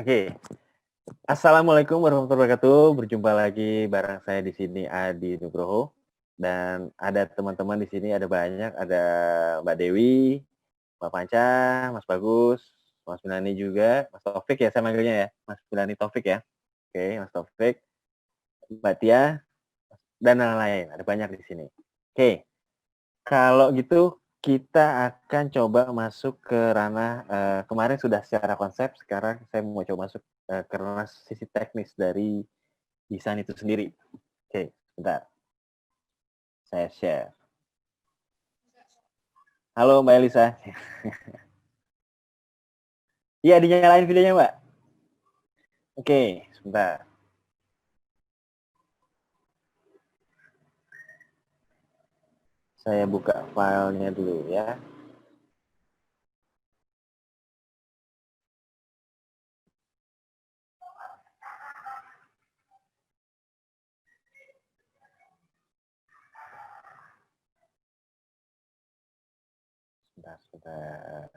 Oke. Assalamualaikum warahmatullahi wabarakatuh. Berjumpa lagi bareng saya di sini Adi Nugroho dan ada teman-teman di sini ada banyak, ada Mbak Dewi, Mbak Panca, Mas Bagus, Mas Milani juga, Mas Taufik ya saya manggilnya ya, Mas Milani Taufik ya. Oke, Mas Taufik, Mbak Tia dan lain-lain. Ada banyak di sini. Oke. Kalau gitu kita akan coba masuk ke ranah kemarin sudah secara konsep, sekarang saya mau coba masuk ke ranah sisi teknis dari desain itu sendiri. Oke, sebentar. Saya share. Halo Mbak Elisa. Iya, dinyalain videonya Mbak. Oke, sebentar. Saya buka filenya dulu ya. Sebentar.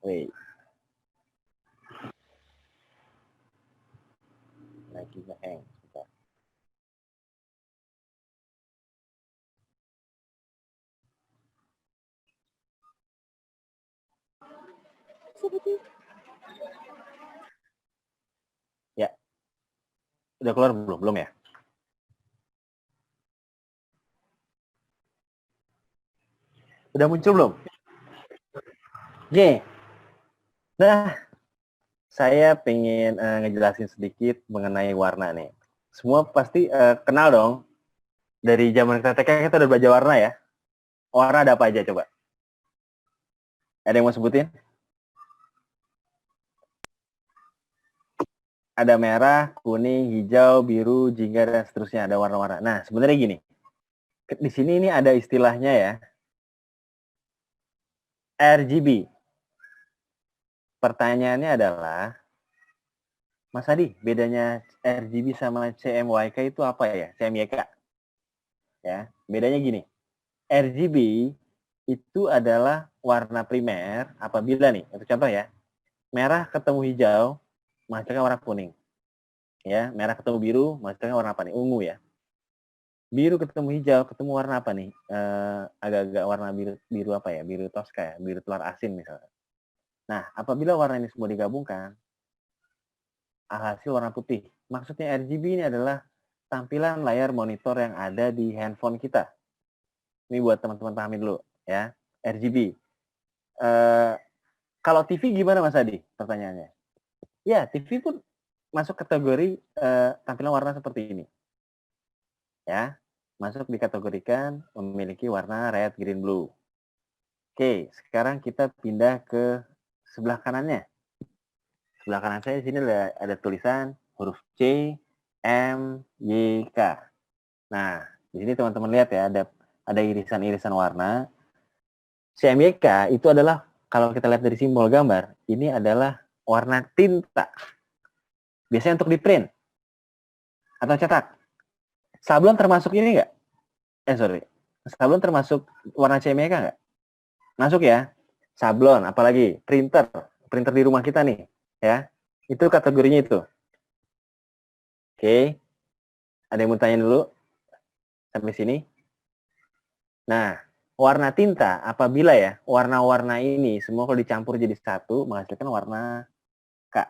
Wait. Lagi nge-hang. Sebentar. Ya, udah keluar belum? Belum ya? Udah muncul belum? Oke. Nah, saya pengen ngejelasin sedikit mengenai warna nih. Semua pasti kenal dong. Dari zaman kita TK kita udah belajar warna ya. Warna ada apa aja coba? Ada yang mau sebutin? Ada merah, kuning, hijau, biru, jingga dan seterusnya. Ada warna-warna. Nah, sebenarnya gini. Di sini ini ada istilahnya ya. RGB. Pertanyaannya adalah, Mas Adi, bedanya RGB sama CMYK itu apa ya? CMYK. Ya, bedanya gini. RGB itu adalah warna primer apabila nih, untuk contoh ya, merah ketemu hijau, menghasilkan warna kuning. Ya, merah ketemu biru, menghasilkan warna apa nih? Ungu ya. Biru ketemu hijau, ketemu warna apa nih? Agak-agak warna biru, biru apa ya? Biru toska ya, biru telur asin misalnya. Nah, apabila warna ini semua digabungkan, hasil warna putih. Maksudnya RGB ini adalah tampilan layar monitor yang ada di handphone kita. Ini buat teman-teman pahamin dulu ya. RGB. Kalau TV gimana Mas Adi? Pertanyaannya. Ya, TV pun masuk kategori tampilan warna seperti ini. Ya, masuk dikategorikan memiliki warna red, green, blue. Oke, sekarang kita pindah ke sebelah kanannya. Sebelah kanan saya di sini ada tulisan huruf C, M, Y, K. Nah, di sini teman-teman lihat ya, ada irisan-irisan warna. CMYK itu adalah, kalau kita lihat dari simbol gambar, ini adalah warna tinta. Biasanya untuk di print atau cetak. Sablon termasuk ini nggak? Sorry. Sablon termasuk warna CMYK nggak? Masuk ya. Sablon, apalagi printer. Printer di rumah kita nih. Ya, itu kategorinya itu. Oke. Ada yang mau tanya dulu? Sampai sini? Nah, warna tinta apabila ya warna-warna ini semua kalau dicampur jadi satu menghasilkan warna K.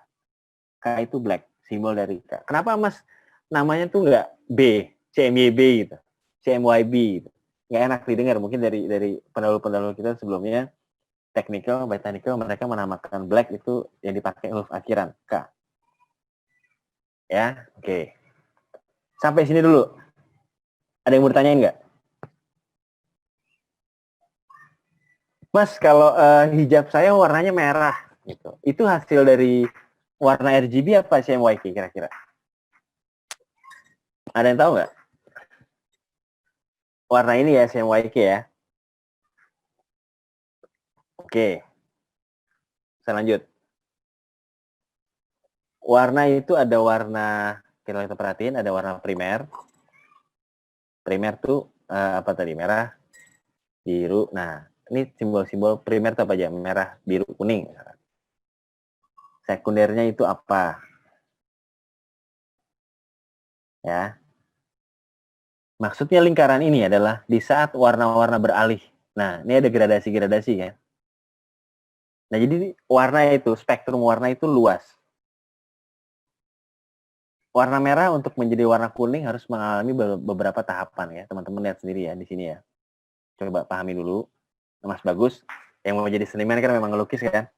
K itu black, simbol dari K. Kenapa Mas namanya tuh nggak B, CMYB gitu, CMYB gitu. Nggak enak didengar mungkin dari pendahulu-pendahulu kita sebelumnya technical, botanical mereka menamakan black itu yang dipakai huruf akhiran K. Ya, oke. Sampai sini dulu. Ada yang mau ditanyain nggak? Mas, kalau hijab saya warnanya merah, gitu. Itu hasil dari warna RGB apa CMYK kira-kira? Ada yang tahu nggak? Warna ini ya CMYK ya. Oke. Saya lanjut. Warna itu ada warna, kalau kita perhatiin ada warna primer. Primer tuh apa tadi? Merah, biru. Nah, ini simbol-simbol primer itu apa aja? Merah, biru, kuning. Sekundernya itu apa? Ya. Maksudnya lingkaran ini adalah di saat warna-warna beralih. Nah, ini ada gradasi-gradasi kan. Nah, jadi warna itu, spektrum warna itu luas. Warna merah untuk menjadi warna kuning harus mengalami beberapa tahapan ya. Teman-teman lihat sendiri ya di sini ya. Coba pahami dulu. Mas Bagus, yang mau jadi seniman kan memang ngelukis kan.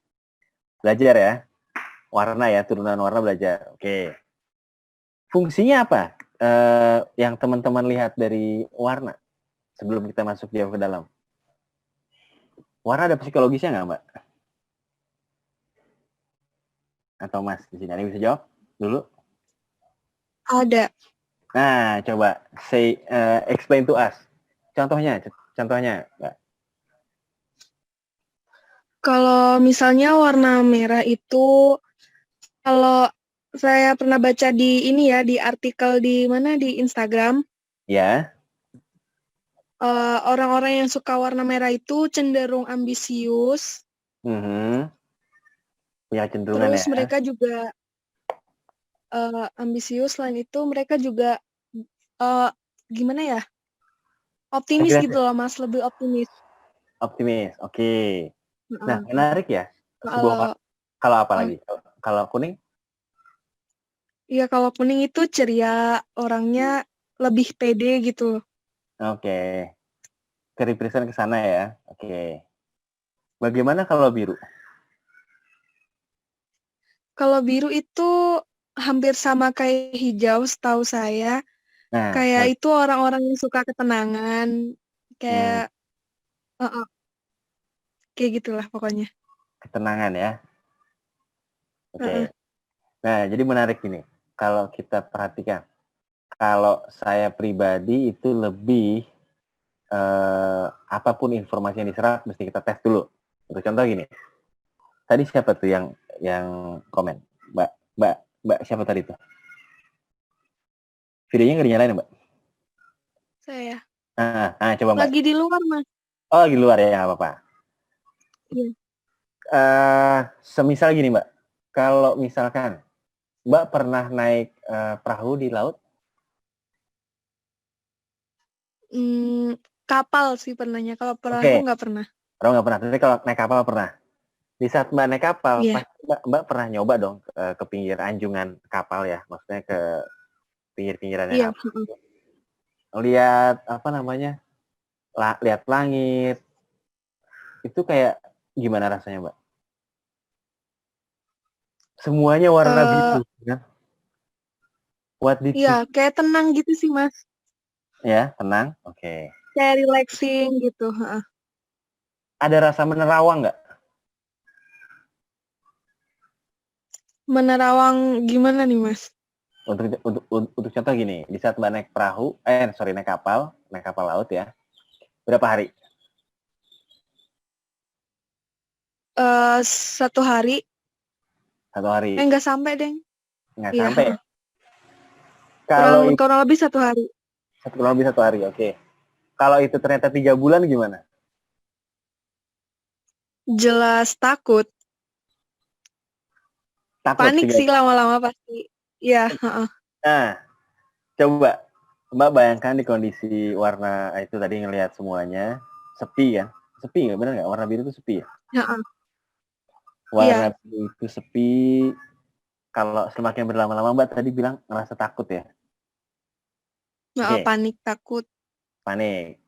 Belajar ya. Warna ya, turunan warna belajar. Oke. Fungsinya apa? Yang teman-teman lihat dari warna sebelum kita masuk jauh ke dalam. Warna ada psikologisnya nggak, Mbak? Atau Mas di sini ada yang bisa jawab dulu? Ada. Nah, coba say explain to us. Contohnya, Mbak. Kalau misalnya warna merah itu, kalau saya pernah baca di ini ya, di artikel di mana, di Instagram, Ya. orang-orang yang suka warna merah itu cenderung ambisius, Punya cenderungan terus ya. mereka juga ambisius, selain itu mereka juga uh, gimana ya, optimis gitu loh Mas, lebih optimis. Optimis. Oke. Nah, Uh, menarik ya. kalau Kalau apa uh, lagi? Kalau kuning? ya kalau kuning itu ceria, orangnya lebih pede gitu. Oke. Kerepresentan ke sana ya. Oke. Bagaimana kalau biru? Kalau biru itu hampir sama kayak hijau setahu saya. Nah, Kayak itu orang-orang yang suka ketenangan, kayak uh, uh, kayak gitulah pokoknya. ketenangan ya. Uh, uh. Oke. Nah, jadi menarik ini. Kalau kita perhatikan, kalau saya pribadi itu lebih apapun informasi yang diserap mesti kita tes dulu. Untuk contoh gini. Tadi siapa tuh yang komen? Mbak siapa tadi tuh? Videonya nggak dinyalain, Mbak? Saya Coba Mbak. lagi di luar Mas. Oh, lagi luar ya, nggak apa-apa. Iya. Semisal gini Mbak, kalau misalkan Mbak pernah naik perahu di laut? Kapal sih pernahnya. Kalau perahu Oke, nggak pernah. perahu nggak pernah. Tapi kalau naik kapal pernah. Di saat Mbak naik kapal, Iya. pasti Mbak pernah nyoba dong ke pinggir anjungan kapal ya, maksudnya ke pinggir-pinggirannya Iya. kapal. Lihat apa namanya? Lihat langit. Itu kayak gimana rasanya Mbak? Semuanya warna Uh, biru, kan? What did you? iya, kayak tenang gitu sih Mas. Ya, tenang. Oke. Kayak relaxing gitu. Ada rasa menerawang nggak? Menerawang gimana nih Mas? Untuk contoh gini, di saat Mbak naik perahu, naik kapal laut ya, berapa hari? 1 hari. 1 hari. Nggak sampai deh. Nggak Iya. sampai. Kurang Kalau itu kurang lebih 1 hari. kurang lebih 1 hari, oke. Kalau itu ternyata 3 bulan gimana? Jelas takut. Takut Panik 3. sih lama-lama pasti. Iya. Nah, coba Mbak bayangkan di kondisi warna itu tadi ngelihat semuanya sepi kan? Sepi nggak, benar nggak? Warna biru itu sepi ya? Iya. Warna biru itu sepi. Kalau semakin berlama-lama Mbak tadi bilang ngerasa takut ya? Oke, Panik, takut. panik.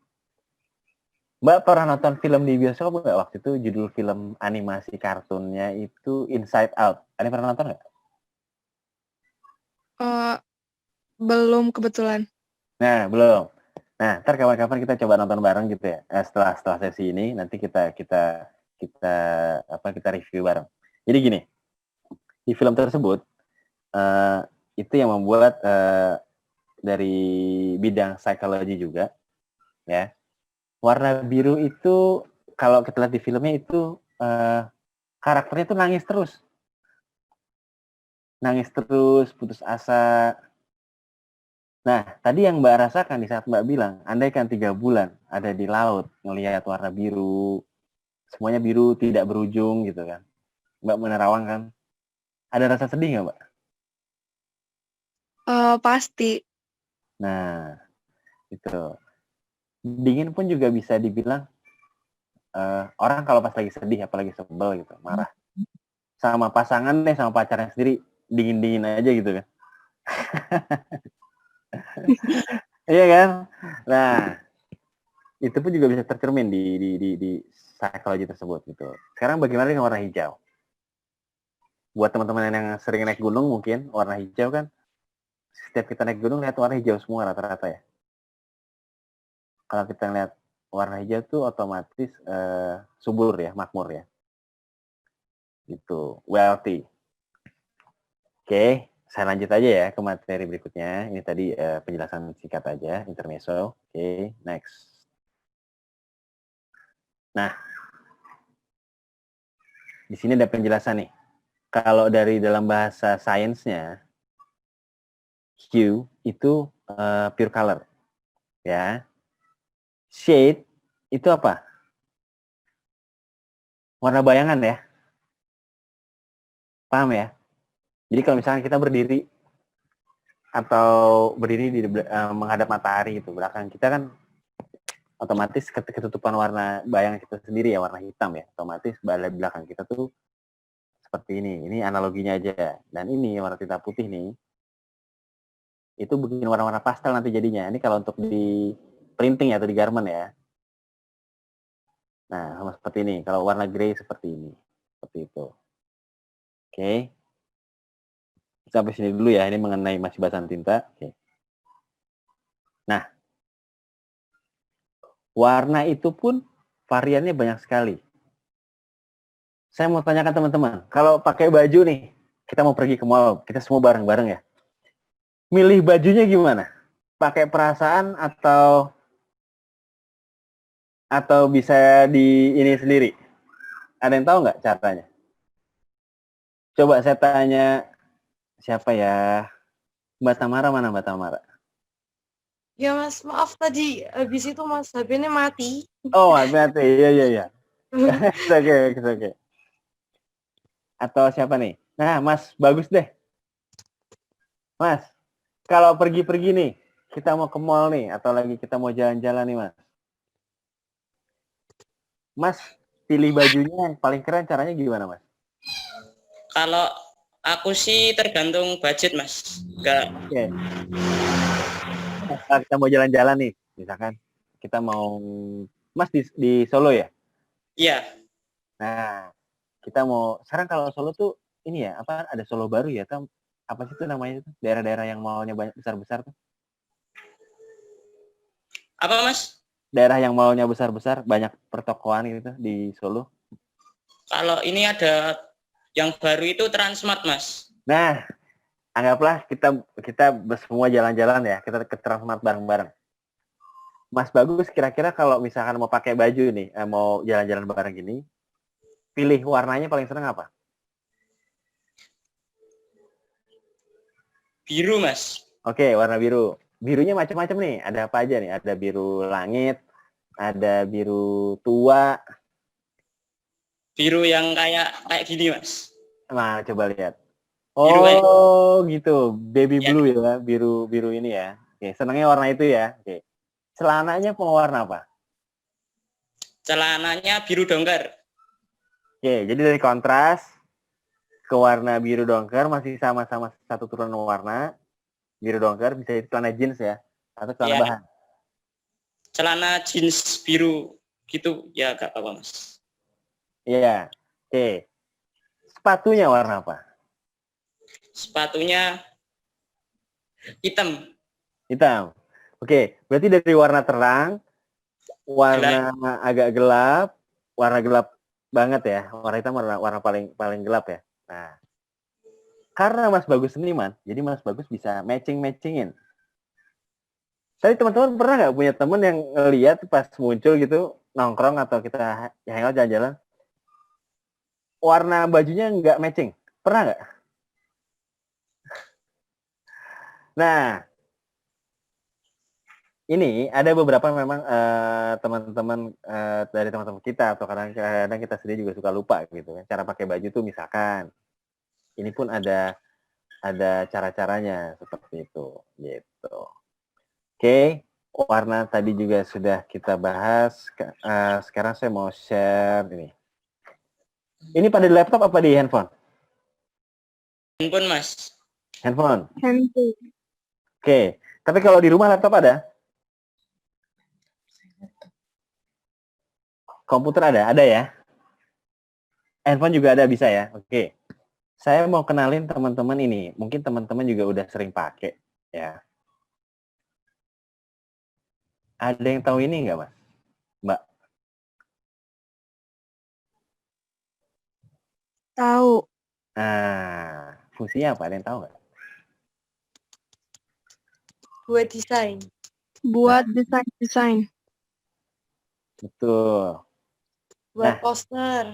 Mbak pernah nonton film di bioskop nggak waktu itu? Judul film animasi kartunnya itu Inside Out. Ada pernah nonton nggak? Belum kebetulan. Nah, belum. Nah, ntar kapan-kapan kita coba nonton bareng gitu ya. Setelah sesi ini nanti kita review bareng. Jadi gini, di film tersebut itu yang membuat dari bidang psikologi juga, ya. Warna biru itu kalau kita lihat di filmnya itu karakternya tuh nangis terus. Nangis terus, putus asa. Nah, tadi yang Mbak rasakan di saat Mbak bilang, andaikan 3 bulan ada di laut, ngelihat warna biru, semuanya biru, tidak berujung gitu kan. Mbak menerawang kan. Ada rasa sedih nggak, Mbak? Pasti. Nah, itu. Dingin pun juga bisa dibilang, orang kalau pas lagi sedih, apalagi sebel gitu, marah. Sama pasangan deh, sama pacarnya sendiri, dingin-dingin aja gitu kan. Iya kan? Nah, itu pun juga bisa tercermin di psikologi tersebut gitu. Sekarang bagaimana dengan warna hijau? Buat teman-teman yang sering naik gunung mungkin warna hijau kan setiap kita naik gunung lihat warna hijau semua rata-rata ya. Kalau kita lihat warna hijau tuh otomatis subur ya, makmur ya. Gitu, wealthy. Oke, saya lanjut aja ya ke materi berikutnya. Ini tadi penjelasan singkat aja, intermezzo. Oke, next. Nah, di sini ada penjelasan nih. Kalau dari dalam bahasa sainsnya, hue itu pure color, ya. Shade itu apa? Warna bayangan ya. Paham ya? Jadi kalau misalnya kita berdiri atau berdiri di menghadap matahari gitu, belakang kita kan otomatis ketutupan warna bayangan kita sendiri ya, warna hitam ya. Otomatis belakang kita tuh seperti ini. Ini analoginya aja. Dan ini warna tinta putih nih, itu bikin warna-warna pastel nanti jadinya. Ini kalau untuk di printing atau di garment ya. Nah, sama seperti ini. Kalau warna grey seperti ini. Seperti itu. Oke. Sampai sini dulu ya. Ini mengenai masih bahasan tinta. Oke. Nah, warna itu pun variannya banyak sekali. Saya mau tanyakan teman-teman, kalau pakai baju nih, kita mau pergi ke mall, kita semua bareng-bareng ya. Milih bajunya gimana? Pakai perasaan atau bisa di ini sendiri? Ada yang tahu nggak caranya? Coba saya tanya siapa ya? Mbak Tamara mana Mbak Tamara? Ya Mas, maaf tadi habis itu Mas HP-nya mati. Oh, hati-hati. Iya. Oke. Atau siapa nih? Nah, Mas, bagus deh. Mas, kalau pergi-pergi nih, kita mau ke mall nih, atau lagi kita mau jalan-jalan nih, Mas. Mas, pilih bajunya yang paling keren caranya gimana, Mas? Kalau aku sih tergantung budget, Mas. Enggak. Oke. Kalau kita mau jalan-jalan nih, misalkan kita mau, Mas di Solo ya? Iya. Nah, kita mau, sekarang kalau Solo tuh, ini ya, apa ada Solo baru ya? Apa sih itu namanya itu? Daerah-daerah yang mallnya banyak besar-besar tuh? Apa, Mas? Daerah yang mallnya besar-besar, banyak pertokoan gitu di Solo. Kalau ini ada yang baru itu Transmart, Mas. Nah, anggaplah kita semua jalan-jalan ya, kita ke Transmart bareng-bareng. Mas Bagus, kira-kira kalau misalkan mau pakai baju nih, mau jalan-jalan bareng gini, pilih warnanya paling seneng apa? Biru, Mas. Oke, warna biru. Birunya macam-macam nih. Ada apa aja nih? Ada biru langit, ada biru tua. Biru yang kayak gini, Mas. Nah, coba lihat. Biru Oh, gitu. Baby ya. blue ya, biru ini ya. Oke, senangnya warna itu ya. Oke. Celananya mau warna apa? Celananya biru dongker. Oke, jadi dari kontras ke warna biru dongker masih sama-sama satu turunan warna. Biru dongker bisa itu celana jeans ya atau celana Ya. bahan. Celana jeans biru gitu ya, gak apa-apa, Mas. Iya. Oke. Sepatunya warna apa? Sepatunya hitam. Hitam. Oke, berarti dari warna terang, warna agak gelap, warna gelap banget ya. Warna hitam warna paling gelap ya. Nah, karena Mas Bagus seniman, jadi Mas Bagus bisa matching-matchingin. Tadi teman-teman pernah nggak punya teman yang ngeliat pas muncul gitu nongkrong atau kita hangout jalan-jalan, warna bajunya nggak matching? Pernah nggak? Nah, ini ada beberapa memang teman-teman dari teman-teman kita atau kadang-kadang kita sendiri juga suka lupa gitu kan. Cara pakai baju tuh misalkan ini pun ada cara-caranya seperti itu gitu. Oke, warna tadi juga sudah kita bahas. Sekarang saya mau share ini. Ini pada di laptop apa di handphone? Handphone, Mas. Handphone. Handphone. Oke, tapi kalau di rumah laptop ada? Komputer ada ya? Handphone juga ada bisa ya? Oke. Saya mau kenalin teman-teman ini. Mungkin teman-teman juga udah sering pakai ya. Ada yang tahu ini nggak, Mas? Mbak? Tahu. Nah, fungsinya apa? Ada yang tahu nggak? Buat desain. Buat desain-desain. Betul. Buat Nah. poster.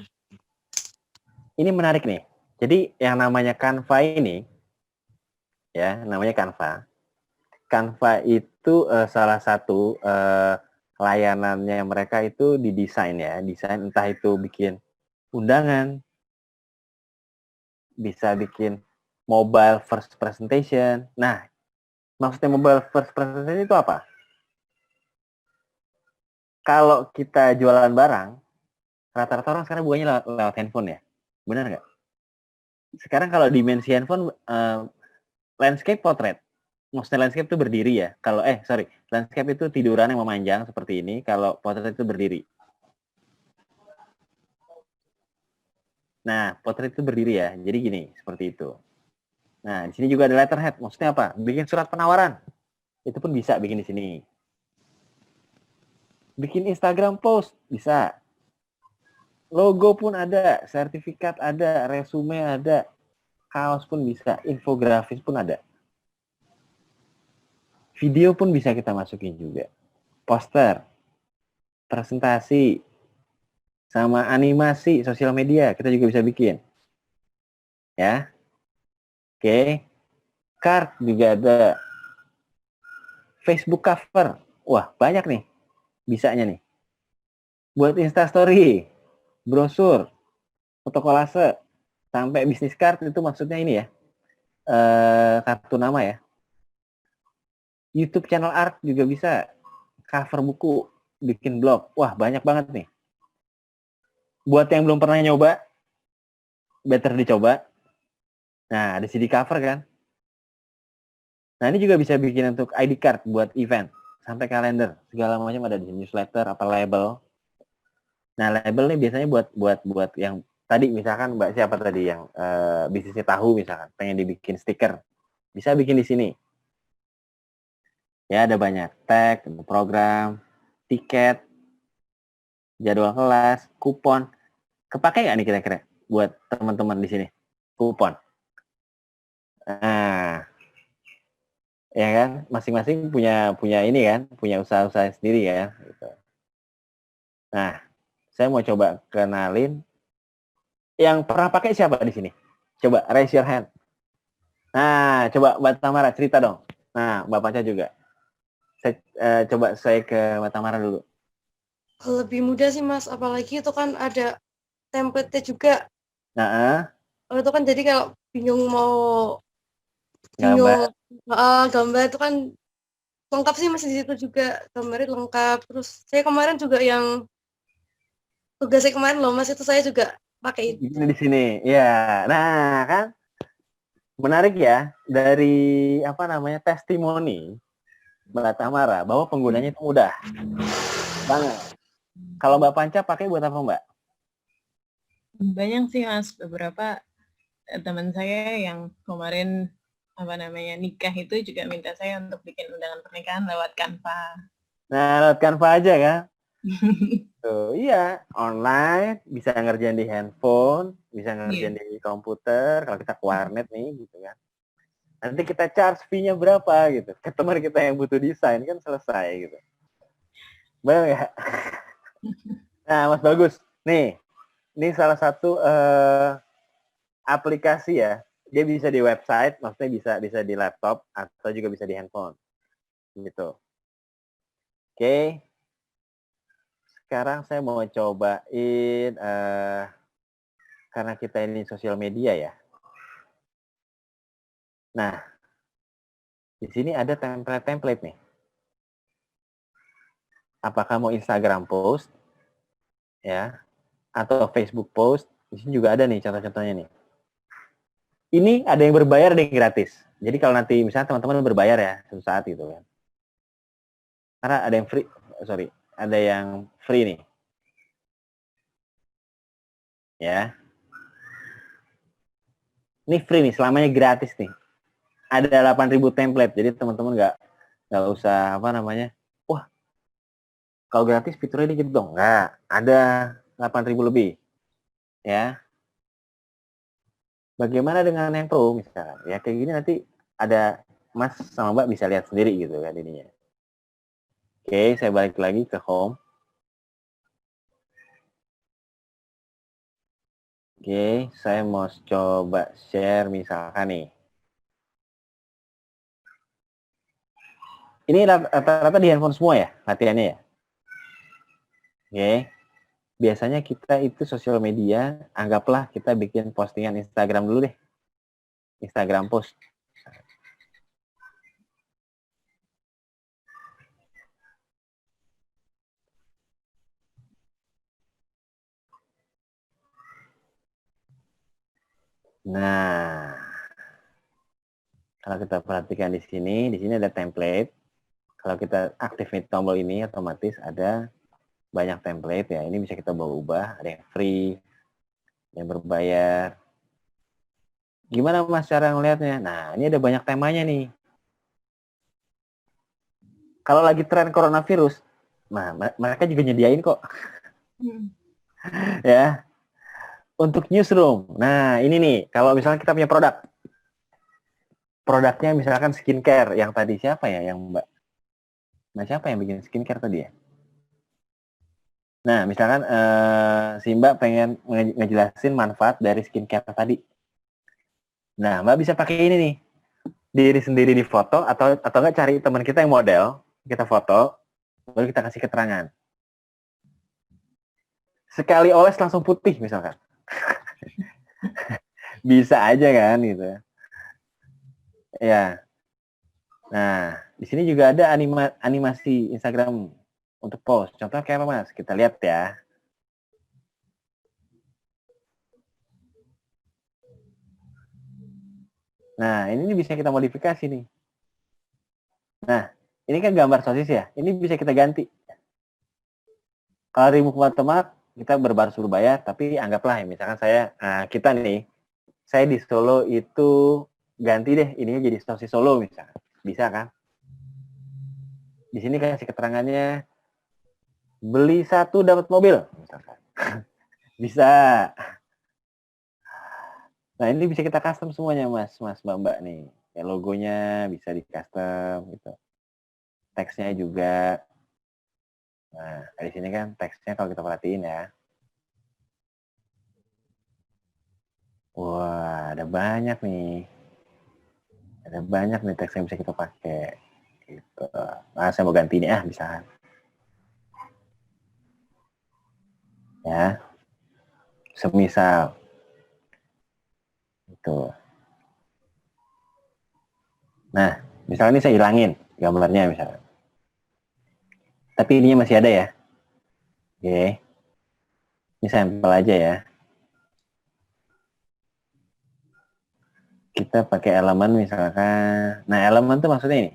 Ini menarik nih. Jadi yang namanya Canva ini, ya, namanya Canva. Canva itu salah satu layanannya mereka itu didesain ya, desain entah itu bikin undangan, bisa bikin mobile first presentation. Nah, maksudnya mobile first presentation itu apa? Kalau kita jualan barang, rata-rata orang sekarang bukannya lewat handphone ya, benar nggak? Sekarang kalau dimensi handphone landscape potret. Maksudnya landscape itu berdiri ya. Kalau landscape itu tiduran yang memanjang seperti ini, kalau potret itu berdiri. Nah, potret itu berdiri ya. Jadi gini, seperti itu. Nah, di sini juga ada letterhead. Maksudnya apa? Bikin surat penawaran. Itu pun bisa bikin di sini. Bikin Instagram post bisa. Logo pun ada, sertifikat ada, resume ada, kaos pun bisa, infografis pun ada. Video pun bisa kita masukin juga. Poster, presentasi, sama animasi sosial media kita juga bisa bikin. Ya. Oke. Card juga ada. Facebook cover. Wah, banyak nih bisanya nih. Buat Instastory, brosur, foto kolase, sampai bisnis card itu maksudnya ini ya. Kartu nama ya. YouTube channel art juga bisa. Cover buku, bikin blog. Wah, banyak banget nih. Buat yang belum pernah nyoba, better dicoba. Nah, ada CD cover kan. Nah, ini juga bisa bikin untuk ID card buat event. Sampai kalender. Segala macam ada di newsletter, apa label. Nah, label ini biasanya buat yang tadi misalkan Mbak siapa tadi yang bisnisnya tahu misalkan. Pengen dibikin stiker. Bisa bikin di sini. Ya, ada banyak. Tag, program, tiket, jadwal kelas, kupon. Kepake nggak nih kira-kira buat teman-teman di sini? Kupon. Nah, ya kan, masing-masing punya ini kan, punya usaha-usaha sendiri ya. Gitu. Nah, saya mau coba kenalin yang pernah pakai siapa di sini? Coba raise your hand. Nah, coba Mbak Tamara cerita dong. Nah, Mbak Panca juga. Coba saya ke Mbak Tamara dulu. Lebih mudah sih Mas, apalagi itu kan ada template-nya juga. Nah, Itu kan jadi kalau bingung gambar. gambar itu kan lengkap sih Mas di situ juga, gambarnya lengkap. Terus saya kemarin juga yang tugas saya kemarin loh Mas, itu saya juga pakai itu. Ini di sini. Ya. Nah, kan menarik ya dari apa namanya testimoni Mbak Tamara bahwa penggunanya itu mudah banget. Kalau Mbak Panca pakai buat apa Mbak? Banyak sih Mas, beberapa teman saya yang kemarin nikah itu juga minta saya untuk bikin undangan pernikahan lewat Canva. Nah, lewat Canva aja kan? Tuh, iya, online, bisa ngerjain di handphone, bisa ngerjain di komputer, kalau kita ke warnet nih, gitu kan. Nanti kita charge fee-nya berapa, gitu. Ke teman kita yang butuh desain, kan selesai, gitu. Benar ya? Nah, Mas Bagus, nih, Ini salah satu aplikasi ya. Dia bisa di website, maksudnya bisa di laptop atau juga bisa di handphone. Gitu. Oke. Sekarang saya mau cobain karena kita ini sosial media ya. Nah, di sini ada template-template nih. Apakah mau Instagram post ya atau Facebook post? Di sini juga ada nih contoh-contohnya nih. Ini ada yang berbayar, ada yang gratis. Jadi kalau nanti misalnya teman-teman berbayar ya suatu saat gitu kan. Karena ada yang free, ada yang free nih. Ya. Ini free nih, selamanya gratis nih. Ada 8.000 template, jadi teman-teman nggak usah apa namanya. Wah, kalau gratis fiturnya dikit dong. Nggak, ada 8.000 lebih. Ya. Bagaimana dengan yang pro misalkan? Ya kayak gini nanti ada Mas sama Mbak bisa lihat sendiri gitu kan ininya. Oke, saya balik lagi ke home. Oke, saya mau coba share misalkan nih. Ini rata-rata di handphone semua ya latihannya ya? Oke. Biasanya kita itu sosial media, anggaplah kita bikin postingan Instagram dulu deh. Instagram post. Nah, kalau kita perhatikan di sini ada template. Kalau kita aktifin tombol ini, otomatis ada banyak template ya. Ini bisa kita ubah. Ada yang free, yang berbayar. Gimana Mas cara ngelihatnya? Nah, ini ada banyak temanya nih. Kalau lagi tren coronavirus, nah mereka juga nyediain kok. Ya. Untuk newsroom. Nah, ini nih, kalau misalnya kita punya produk. Produknya misalkan skincare. Yang tadi siapa ya yang Mbak? Nah, siapa yang bikin skincare tadi ya? Nah, misalkan si Mbak pengen ngejelasin manfaat dari skincare tadi. Nah, Mbak bisa pakai ini nih. Diri sendiri di foto atau enggak cari teman kita yang model, kita foto, baru kita kasih keterangan. Sekali oles langsung putih misalkan. Bisa aja kan gitu. Ya. Nah, di sini juga ada animasi Instagram untuk post. Contohnya kayak apa Mas? Kita lihat ya. Nah, ini bisa kita modifikasi nih. Nah, ini kan gambar sosis ya. Ini bisa kita ganti. Kalau remove watermark, kita berbaris berbayar, tapi anggaplah ya, misalkan kita nih, saya di Solo itu ganti deh, ininya jadi sosis Solo misalkan. Bisa kan? Di sini kasih keterangannya, beli 1 dapat mobil, misalkan. Bisa. Nah, ini bisa kita custom semuanya, Mas, Mbak nih. Ya, logonya bisa di custom gitu. Teksnya juga. Nah, di sini kan teksnya kalau kita perhatiin ya. Wah, ada banyak nih. Ada banyak nih teks yang bisa kita pakai. Gitu. Nah, saya mau ganti ini bisa. Ya. Semisal itu. Nah, misalnya ini saya hilangin gambarnya misalnya. Tapi ininya masih ada ya. Oke. Ini sampel aja ya. Kita pakai elemen misalkan. Nah, elemen tuh maksudnya ini.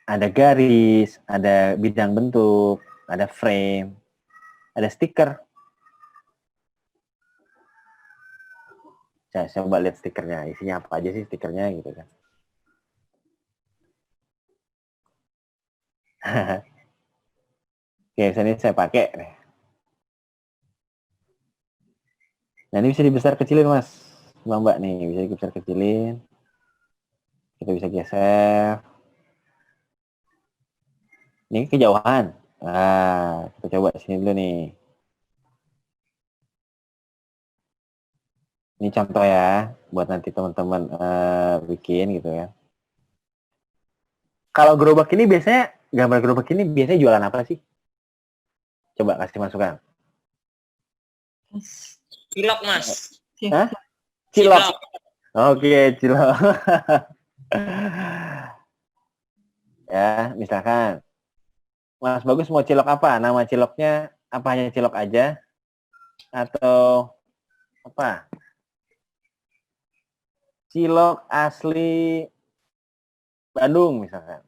Ada garis, ada bidang bentuk, ada frame, ada stiker. Saya coba lihat stikernya, isinya apa aja sih stikernya gitu kan. Oke, ini saya pakai. Nah, ini bisa dibesar kecilin Mas. Mbak nih, bisa dibesar kecilin. Kita bisa geser. Ini kejauhan. Nah, kita coba sini dulu nih. Ini contoh ya, buat nanti teman-teman bikin gitu ya. Kalau gerobak ini biasanya, gambar gerobak ini biasanya jualan apa sih? Coba kasih masukan. Cilok, Mas. Hah? Cilok. Cilok. Oke, cilok. Ya, misalkan Mas Bagus mau cilok apa? Nama ciloknya apa, hanya cilok aja? Atau apa? Cilok asli Bandung misalkan.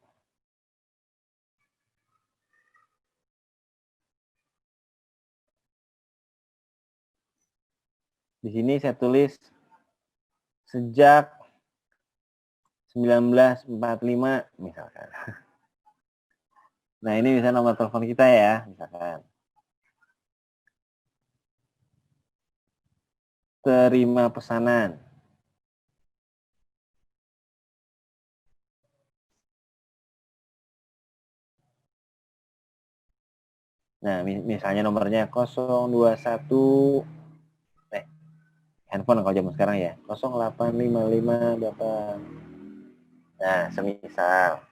Di sini saya tulis sejak 1945 misalkan. Nah, ini bisa nomor telepon kita ya, misalkan. Terima pesanan. Nah, misalnya nomornya 021 handphone kalau zaman sekarang ya. 0855 berapa. Nah, semisal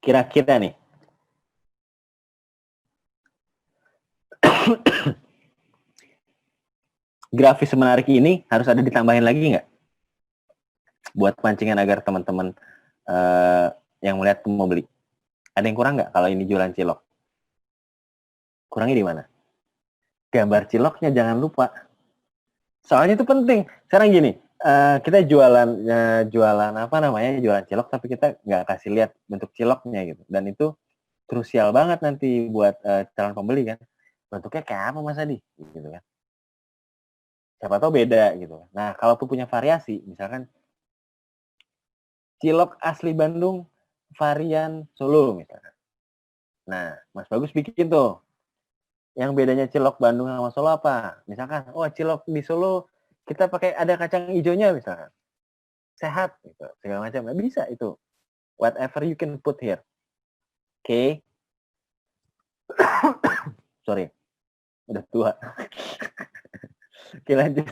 kira-kira nih. Grafis menarik ini harus ada ditambahin lagi nggak? Buat pancingan agar teman-teman yang melihat mau beli. Ada yang kurang nggak kalau ini jualan cilok? Kurangnya di mana? Gambar ciloknya jangan lupa. Soalnya itu penting. Sekarang gini, kita jualan apa namanya, jualan cilok, tapi kita nggak kasih lihat bentuk ciloknya gitu. Dan itu krusial banget nanti buat calon pembeli kan. Bentuknya kayak apa Mas Adi? Gitu kan. Siapa tahu beda gitu. Nah, kalau tuh punya variasi, misalkan cilok asli Bandung varian Solo misalkan. Nah, Mas Bagus bikin tuh. Yang bedanya cilok Bandung sama Solo apa? Misalkan, oh cilok di Solo kita pakai ada kacang hijaunya misalkan. Sehat gitu, segala macam. Nah, bisa itu. Whatever you can put here. Oke. Okay. Sorry. Udah tua. Oke, lanjut.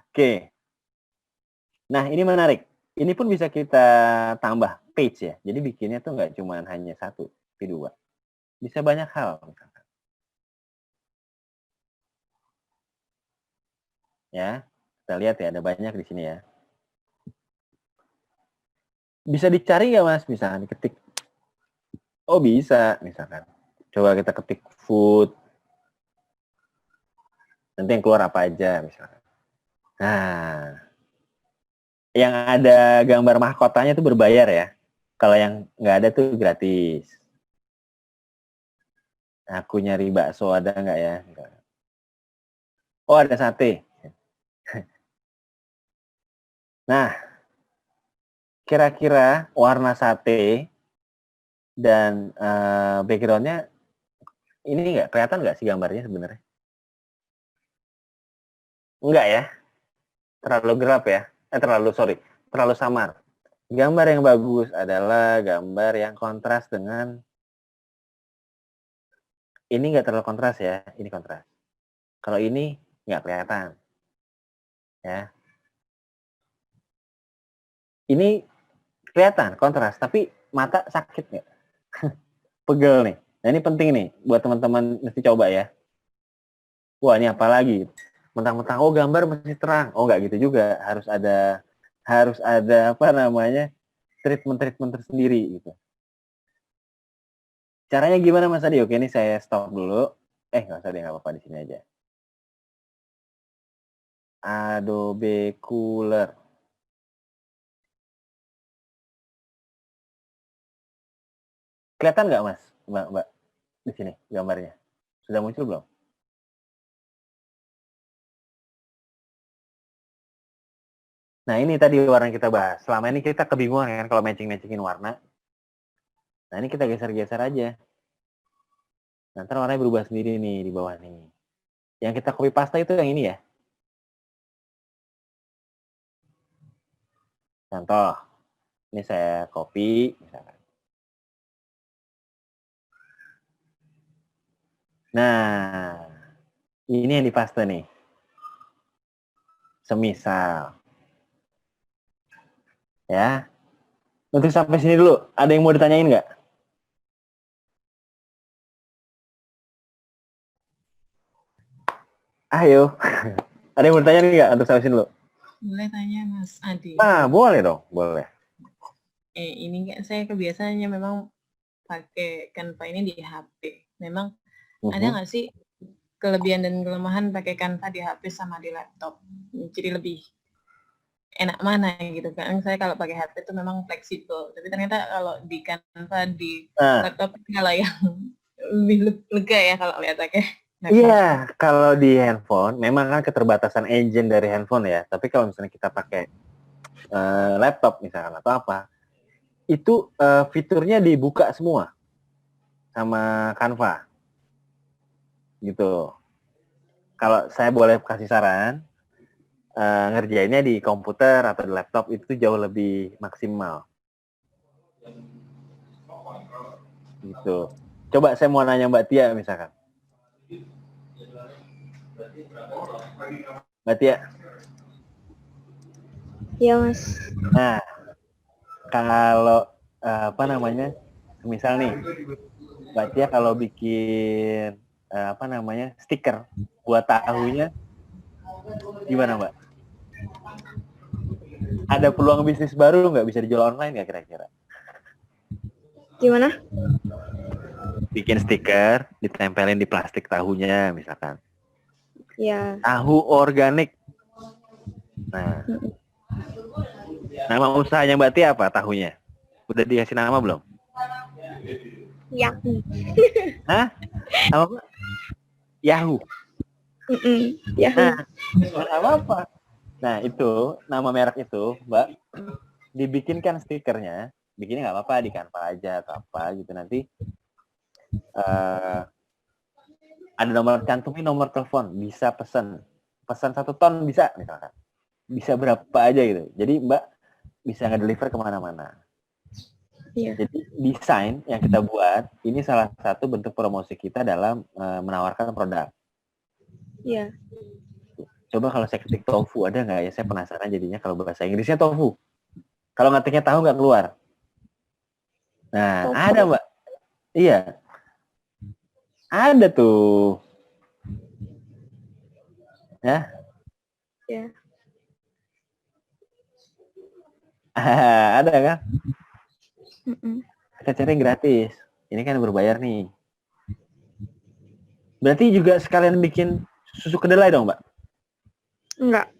Oke. Nah, ini menarik. Ini pun bisa kita tambah page ya. Jadi bikinnya tuh nggak cuma hanya satu, tapi dua. Bisa banyak hal. Ya, kita lihat ya, ada banyak di sini ya. Bisa dicari nggak Mas? Misalkan diketik. Oh bisa, misalkan. Coba kita ketik food. Nanti yang keluar apa aja, misalkan. Nah, yang ada gambar mahkotanya itu berbayar ya. Kalau yang nggak ada tuh gratis. Aku nyari bakso ada nggak ya? Oh ada sate. Nah, kira-kira warna sate dan backgroundnya ini nggak kelihatan nggak sih gambarnya sebenarnya? Enggak ya? Terlalu gelap ya? Terlalu samar. Gambar yang bagus adalah gambar yang kontras dengan ini nggak terlalu kontras ya, ini kontras. Kalau ini nggak kelihatan, ya. Ini kelihatan kontras, tapi mata sakit nggak? Pegel nih. Nah ini penting nih buat teman-teman mesti coba ya. Wah ini apa lagi? Mentang-mentang oh gambar masih terang, oh nggak gitu juga. Harus ada apa namanya treatment tersendiri gitu. Caranya gimana Mas Adi? Oke, ini saya stop dulu. Nggak usah deh, nggak apa-apa di sini aja. Adobe Cooler. Kelihatan nggak Mas, Mbak, di sini gambarnya? Sudah muncul belum? Nah ini tadi warna yang kita bahas. Selama ini kita kebingungan kan kalau matching-matchingin warna. Nah ini kita geser-geser aja. Nanti warnanya berubah sendiri nih di bawah nih. Yang kita copy paste itu yang ini ya. Contoh. Ini saya copy, misalkan. Nah, ini yang dipaste nih. Semisal. Ya. Untuk sampai sini dulu, ada yang mau ditanyain nggak? Ayo. Ada yang mau ditanyain nggak untuk sampai sini dulu? Boleh tanya Mas Adi. Ah, boleh dong, boleh. Ini kan saya kebiasaannya memang pakai Canva ini di HP. Memang ada nggak sih kelebihan dan kelemahan pakai Canva di HP sama di laptop? Jadi lebih enak mana gitu kan? Saya kalau pakai HP itu memang fleksibel, tapi ternyata kalau di Canva di laptop malah yang lebih lega ya kalau lihat pakai. Iya, kalau di handphone memang kan keterbatasan engine dari handphone ya. Tapi kalau misalnya kita pakai laptop misalkan atau apa, itu fiturnya dibuka semua sama Canva. Gitu. Kalau saya boleh kasih saran, ngerjainnya di komputer atau di laptop itu jauh lebih maksimal. Gitu. Coba saya mau nanya Mbak Tia misalkan. Mbak Tia. Iya, Mas. Nah, kalau apa namanya, misal nih, Mbak Tia kalau bikin apa namanya stiker buat tahunya, gimana Mbak? Ada peluang bisnis baru nggak, bisa dijual online nggak kira-kira? Gimana? Bikin stiker, ditempelin di plastik tahunya misalkan. Ya. Tahu organik. Nah, nama usahanya Mbak Tia apa tahunya? Udah dikasih nama belum? Yahoo. Hah? Apa? Yahoo. Yahoo. Nah, apa? Nah, itu nama merek itu, Mbak, dibikinkan stikernya, bikinnya nggak apa-apa di Canva aja atau apa gitu, nanti ada nomor, cantumin nomor telepon, bisa pesan 1 ton bisa misalkan, bisa berapa aja gitu. Jadi Mbak bisa nge-deliver kemana-mana. Iya. Jadi desain yang kita buat ini salah satu bentuk promosi kita dalam menawarkan produk. Iya. Coba kalau saya ketik tofu ada nggak ya? Saya penasaran jadinya kalau bahasa Inggrisnya tofu. Kalau ngetiknya tahu nggak keluar. Nah, tofu. Ada Mbak. Iya. Ada tuh. Ya. Ya. Ada kan? Kita cari gratis. Ini kan berbayar nih. Berarti juga sekalian bikin susu kedelai dong, Mbak? Enggak.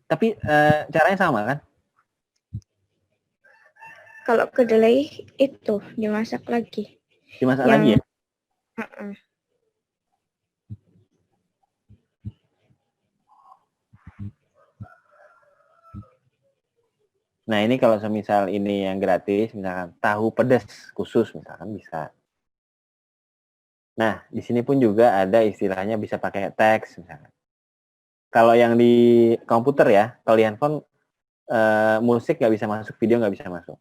Tapi caranya sama kan? Kalau kedelai itu dimasak lagi. Dimasak lagi ya? Nah, ini kalau semisal ini yang gratis, misalkan tahu pedas khusus misalkan bisa. Nah, di sini pun juga ada istilahnya bisa pakai teks misalkan. Kalau yang di komputer ya, kalau di handphone musik nggak bisa masuk, video nggak bisa masuk.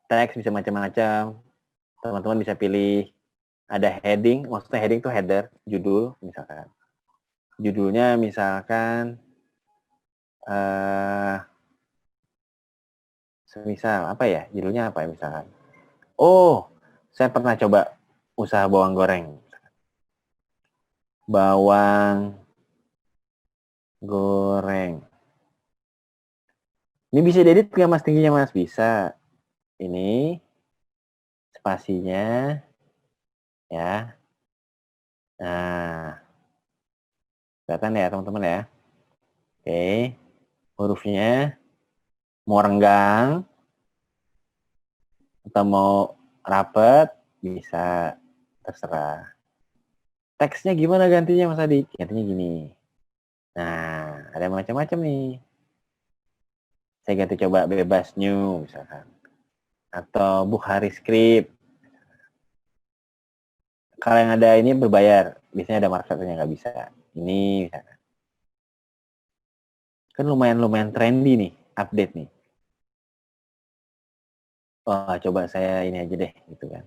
Teks bisa macam-macam. Teman-teman bisa pilih ada heading, maksudnya heading itu header, judul misalkan. Judulnya misalkan semisal apa ya? Judulnya apa ya misalkan? Oh, saya pernah coba usaha bawang goreng. Bawang goreng. Ini bisa diedit nggak Mas tingginya Mas? Bisa. Ini spasinya ya. Nah, kelihatan ya teman-teman ya. Oke, hurufnya mau renggang atau mau rapet bisa, terserah. Teksnya gimana gantinya Mas Adi? Gantinya gini. Nah, ada macam-macam nih. Saya ganti coba bebas new misalkan. Atau Bukhari script. Kalau yang ada ini berbayar, biasanya ada marketnya nggak bisa. Ini misalkan. Kan lumayan trendy nih, update nih. Oh, coba saya ini aja deh, gitu kan.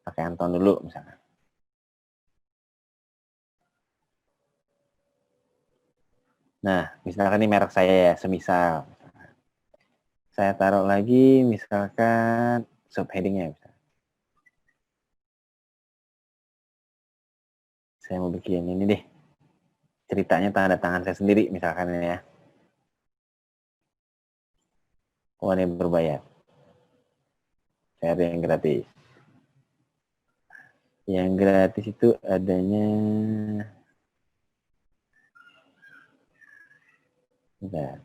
Pakai Anton dulu misalkan. Nah, misalkan ini merek saya ya, semisal. Saya taruh lagi, misalkan subheadingnya. Saya mau bikin ini deh. Ceritanya tanda tangan saya sendiri, misalkan ini ya. Oh, ini berbayar. Saya ada yang gratis. Yang gratis itu adanya... Bentar.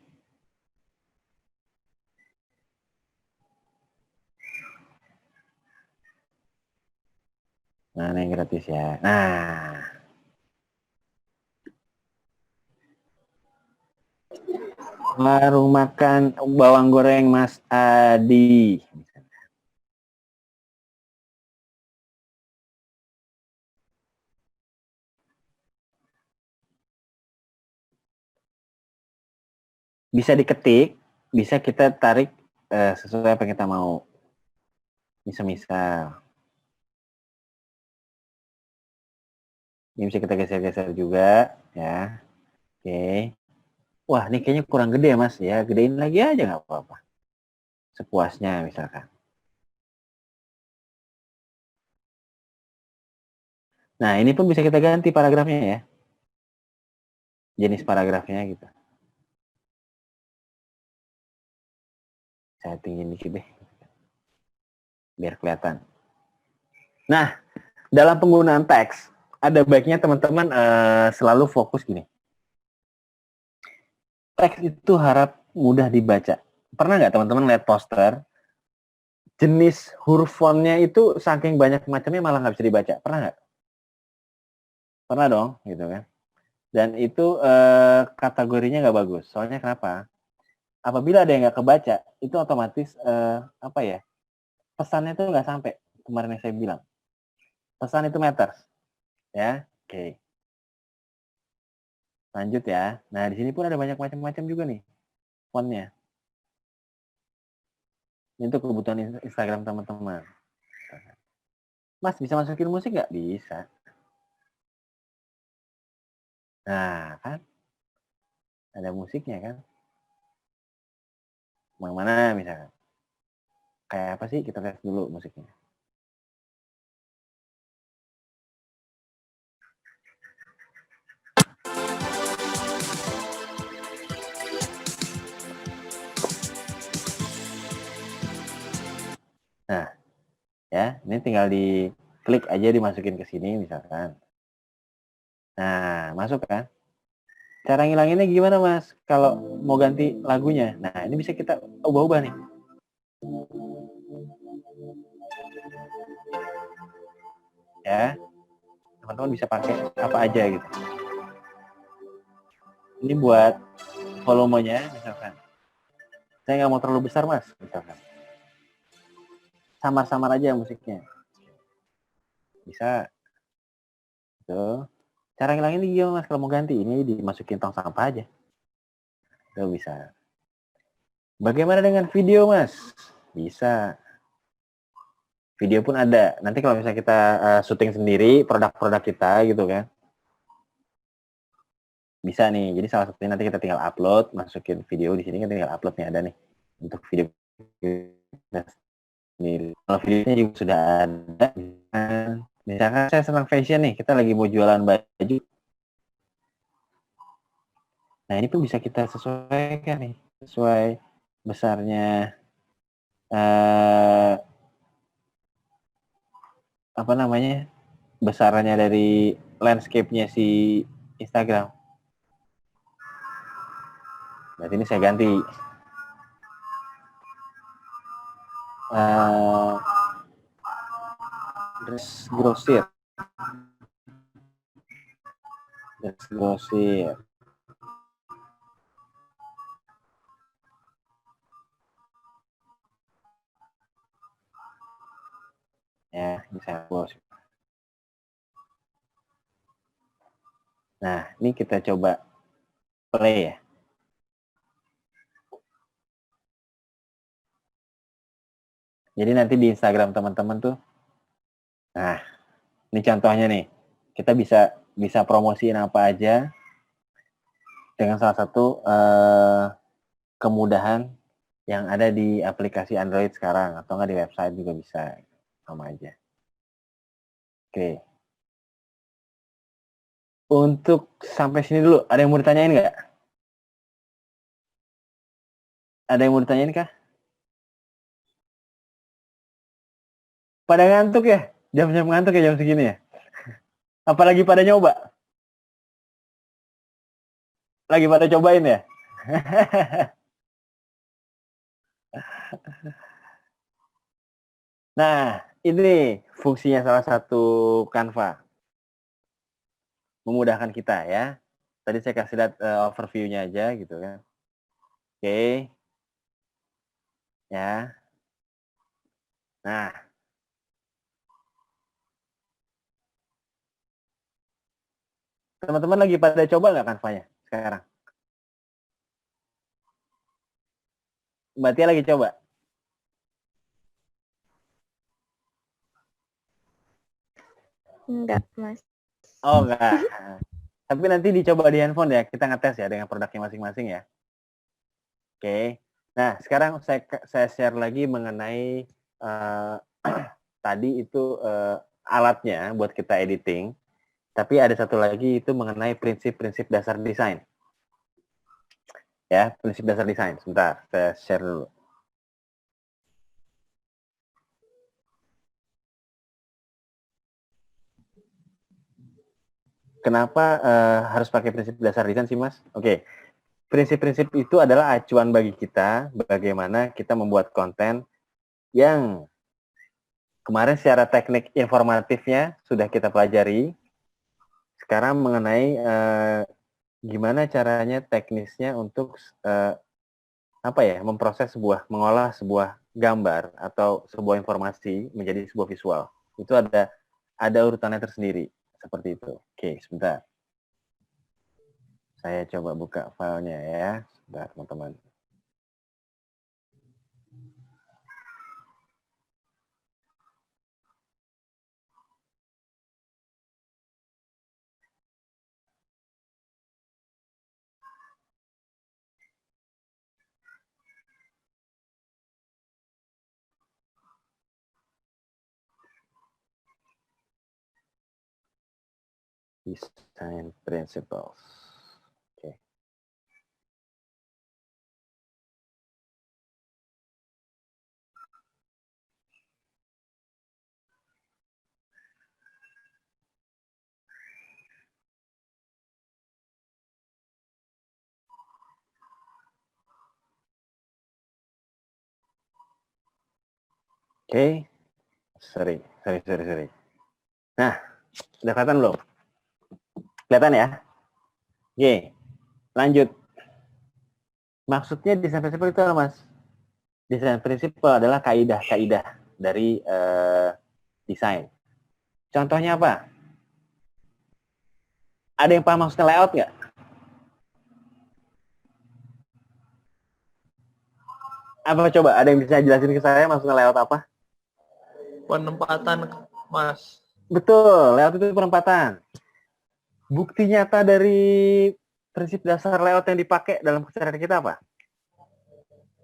Nah, ini yang gratis ya. Nah. Warung makan bawang goreng Mas Adi. Bisa diketik, bisa kita tarik sesuai apa yang kita mau. Misal. Ini bisa kita geser-geser juga, ya. Oke. Wah, ini kayaknya kurang gede ya, Mas. Ya, gedein lagi aja nggak apa-apa. Sepuasnya, misalkan. Nah, ini pun bisa kita ganti paragrafnya ya. Jenis paragrafnya gitu. Saya tinggiin dikit deh. Biar kelihatan. Nah, dalam penggunaan teks, ada baiknya teman-teman selalu fokus gini. Teks itu harap mudah dibaca. Pernah nggak teman-teman lihat poster, jenis huruf fontnya itu saking banyak macamnya malah nggak bisa dibaca? Pernah nggak? Pernah dong, gitu kan. Dan itu kategorinya nggak bagus. Soalnya kenapa? Apabila ada yang nggak kebaca, itu otomatis apa ya? Pesannya itu nggak sampai. Kemarin yang saya bilang. Pesan itu matters. Ya, oke. Lanjut ya. Nah, di sini pun ada banyak macam-macam juga nih fontnya. Ini untuk kebutuhan Instagram teman-teman. Mas, bisa masukin musik nggak? Bisa. Nah, kan? Ada musiknya kan? Yang mana misalkan? Kayak apa sih? Kita tes dulu musiknya. Nah, ya, ini tinggal diklik aja dimasukin ke sini misalkan. Nah, masuk kan? Cara ngilanginnya gimana, Mas? Kalau mau ganti lagunya. Nah, ini bisa kita ubah-ubah nih. Ya. Teman-teman bisa pakai apa aja gitu. Ini buat volumenya misalkan. Saya nggak mau terlalu besar, Mas, misalkan. Samar-samar aja musiknya. Bisa. Tuh. Cara ngilangin ini gimana, Mas? Kalau mau ganti, ini dimasukin tong sampah aja. Tuh bisa. Bagaimana dengan video, Mas? Bisa. Video pun ada. Nanti kalau misalnya kita syuting sendiri, produk-produk kita gitu kan. Bisa nih. Jadi salah satunya nanti kita tinggal upload, masukin video di sini kan tinggal upload nih ada nih. Untuk video kita sendiri. Kalau videonya juga sudah ada. Misalkan saya senang fashion nih, kita lagi mau jualan baju. Nah, ini pun bisa kita sesuaikan nih, sesuai besarnya apa namanya? Besarnya dari landscape-nya si Instagram. Berarti ini saya ganti. Dress grosir. Dress grosir. Ya, bisa bos. Nah, ini kita coba play ya. Jadi nanti di Instagram teman-teman tuh, nah ini contohnya nih, kita bisa promosiin apa aja dengan salah satu kemudahan yang ada di aplikasi Android sekarang, atau nggak di website juga bisa, sama aja. Oke. Untuk sampai sini dulu, ada yang mau ditanyain nggak? Ada yang mau ditanyain kah? Pada ngantuk ya? Jam-jam ngantuk ya jam segini ya? Apalagi pada nyoba? Lagi pada cobain ya? Nah, ini fungsinya salah satu Canva. Memudahkan kita ya. Tadi saya kasih lihat overview-nya aja gitu kan. Oke. Ya. Nah, teman-teman lagi pada coba nggak Canva-nya sekarang? Mbak Tia lagi coba? Enggak, Mas. Oh, enggak. Tapi nanti dicoba di handphone ya. Kita ngetes ya dengan produknya masing-masing ya. Oke. Nah, sekarang saya share lagi mengenai tadi itu alatnya buat kita editing. Tapi ada satu lagi itu mengenai prinsip-prinsip dasar desain. Ya, prinsip dasar desain. Sebentar, saya share dulu. Kenapa harus pakai prinsip dasar desain sih, Mas? Oke. Prinsip-prinsip itu adalah acuan bagi kita bagaimana kita membuat konten yang kemarin secara teknik informatifnya sudah kita pelajari. Sekarang mengenai gimana caranya teknisnya untuk memproses mengolah sebuah gambar atau sebuah informasi menjadi sebuah visual. Itu ada urutannya tersendiri seperti itu. Oke, sebentar. Saya coba buka filenya ya, sebentar teman-teman. Design principles. Oke. Oke. Sorry. Nah, udah kelihatan belum? Kelihatan ya? Oke, lanjut. Maksudnya desain prinsipal itu apa, Mas? Desain prinsipal adalah kaidah-kaidah dari desain. Contohnya apa? Ada yang paham maksudnya layout nggak? Apa coba? Ada yang bisa jelasin ke saya maksudnya layout apa? Penempatan, Mas. Betul, layout itu penempatan. Bukti nyata dari prinsip dasar layout yang dipakai dalam keseharian kita apa?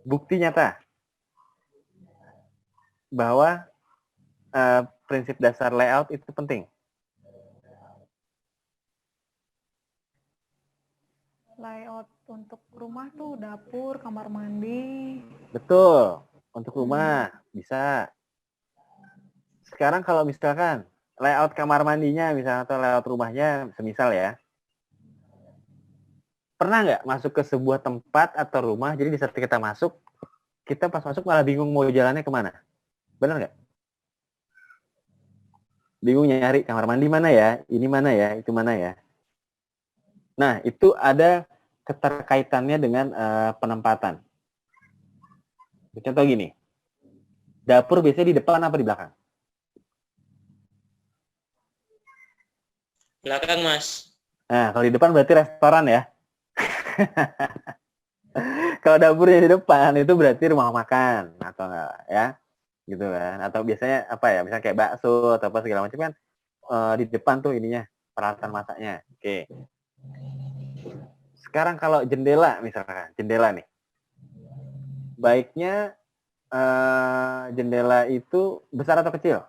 Bukti nyata bahwa prinsip dasar layout itu penting. Layout untuk rumah tuh dapur, kamar mandi. Betul, untuk rumah bisa. Sekarang kalau misalkan layout kamar mandinya misalnya atau layout rumahnya semisal ya, pernah nggak masuk ke sebuah tempat atau rumah, jadi di saat kita masuk, kita pas masuk malah bingung mau jalannya kemana? Benar nggak? Bingung nyari kamar mandi mana ya, ini mana ya, itu mana ya. Nah, itu ada keterkaitannya dengan penempatan. Contoh gini, dapur biasanya di depan apa di belakang? Belakang, Mas. Nah, kalau di depan berarti restoran ya. Kalau dapurnya di depan itu berarti rumah makan atau enggak ya. gitu kan. Atau biasanya apa ya, misalnya kayak bakso atau apa segala macam kan di depan tuh ininya, peralatan masaknya. Oke. Sekarang kalau jendela misalkan, jendela nih. Baiknya jendela itu besar atau kecil?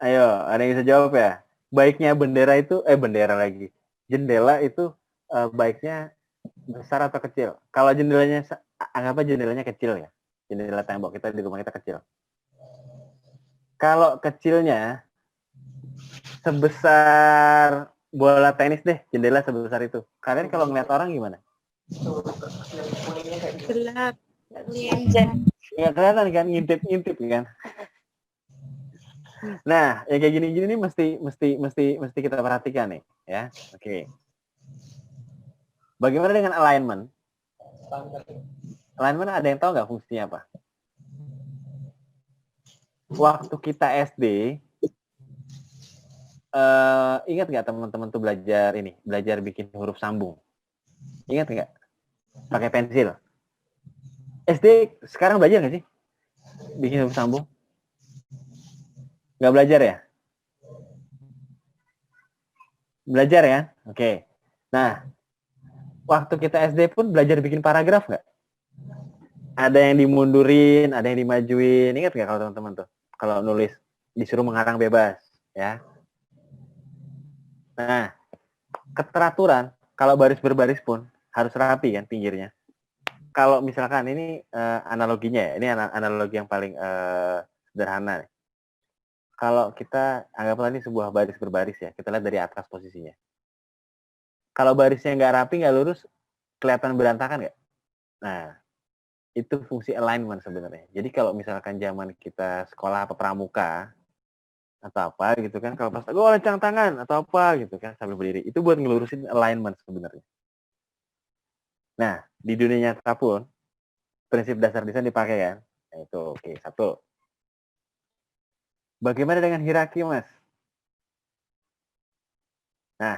Ayo, ada yang bisa jawab ya? Baiknya bendera lagi. Jendela itu baiknya besar atau kecil? Kalau jendelanya anggap aja jendelanya kecil ya. Jendela tembok kita di rumah kita kecil. Kalau kecilnya sebesar bola tenis deh, jendela sebesar itu. Kalian kalau ngeliat orang gimana? Gelap. Nggak kelihatan kan, ngintip-ngintip kan. Nah, yang kayak gini-gini nih mesti kita perhatikan nih, ya. Oke. Bagaimana dengan alignment? Alignment ada yang tahu nggak fungsinya apa? Waktu kita SD, ingat nggak teman-teman tuh belajar bikin huruf sambung? Ingat nggak? Pakai pensil. SD sekarang belajar nggak sih bikin huruf sambung? Nggak belajar ya? Belajar ya? Oke. Nah, waktu kita SD pun belajar bikin paragraf nggak? Ada yang dimundurin, ada yang dimajuin. Ingat nggak kalau teman-teman tuh? Kalau nulis disuruh mengarang bebas, ya. Nah, keteraturan kalau baris berbaris pun harus rapi kan pinggirnya. Kalau misalkan ini analoginya ya, ini analogi yang paling sederhana. Kalau kita anggaplah ini sebuah baris berbaris ya, kita lihat dari atas posisinya. Kalau barisnya nggak rapi, nggak lurus, kelihatan berantakan nggak? Nah, itu fungsi alignment sebenarnya. Jadi kalau misalkan zaman kita sekolah apa pramuka atau apa gitu kan, kalau pas lencang tangan atau apa gitu kan sambil berdiri, itu buat ngelurusin alignment sebenarnya. Nah, di dunia nyata pun prinsip dasar desain dipakai kan? Nah, itu oke, satu. Bagaimana dengan hierarki, Mas? Nah,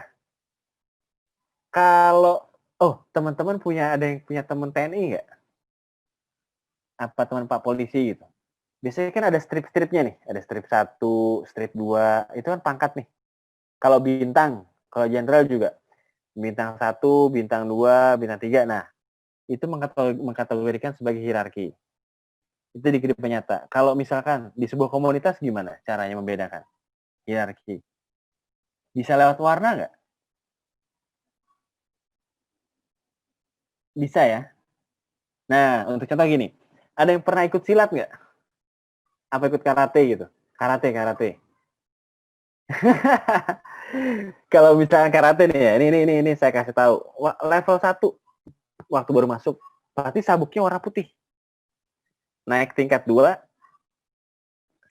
kalau teman-teman ada yang punya teman TNI nggak? Apa teman Pak polisi gitu? Biasanya kan ada strip-stripnya nih, ada strip 1, strip 2, itu kan pangkat nih. Kalau bintang, kalau jenderal juga bintang 1, bintang 2, bintang 3. Nah, itu mengkategorikan sebagai hierarki. Itu di kehidupan nyata. Kalau misalkan di sebuah komunitas gimana caranya membedakan hierarki? Bisa lewat warna nggak? Bisa ya. Nah, untuk contoh gini, ada yang pernah ikut silat nggak? Apa ikut karate gitu? Karate. Kalau misalnya karate nih ya, ini saya kasih tahu. Level 1 waktu baru masuk, berarti sabuknya warna putih. Naik tingkat 2,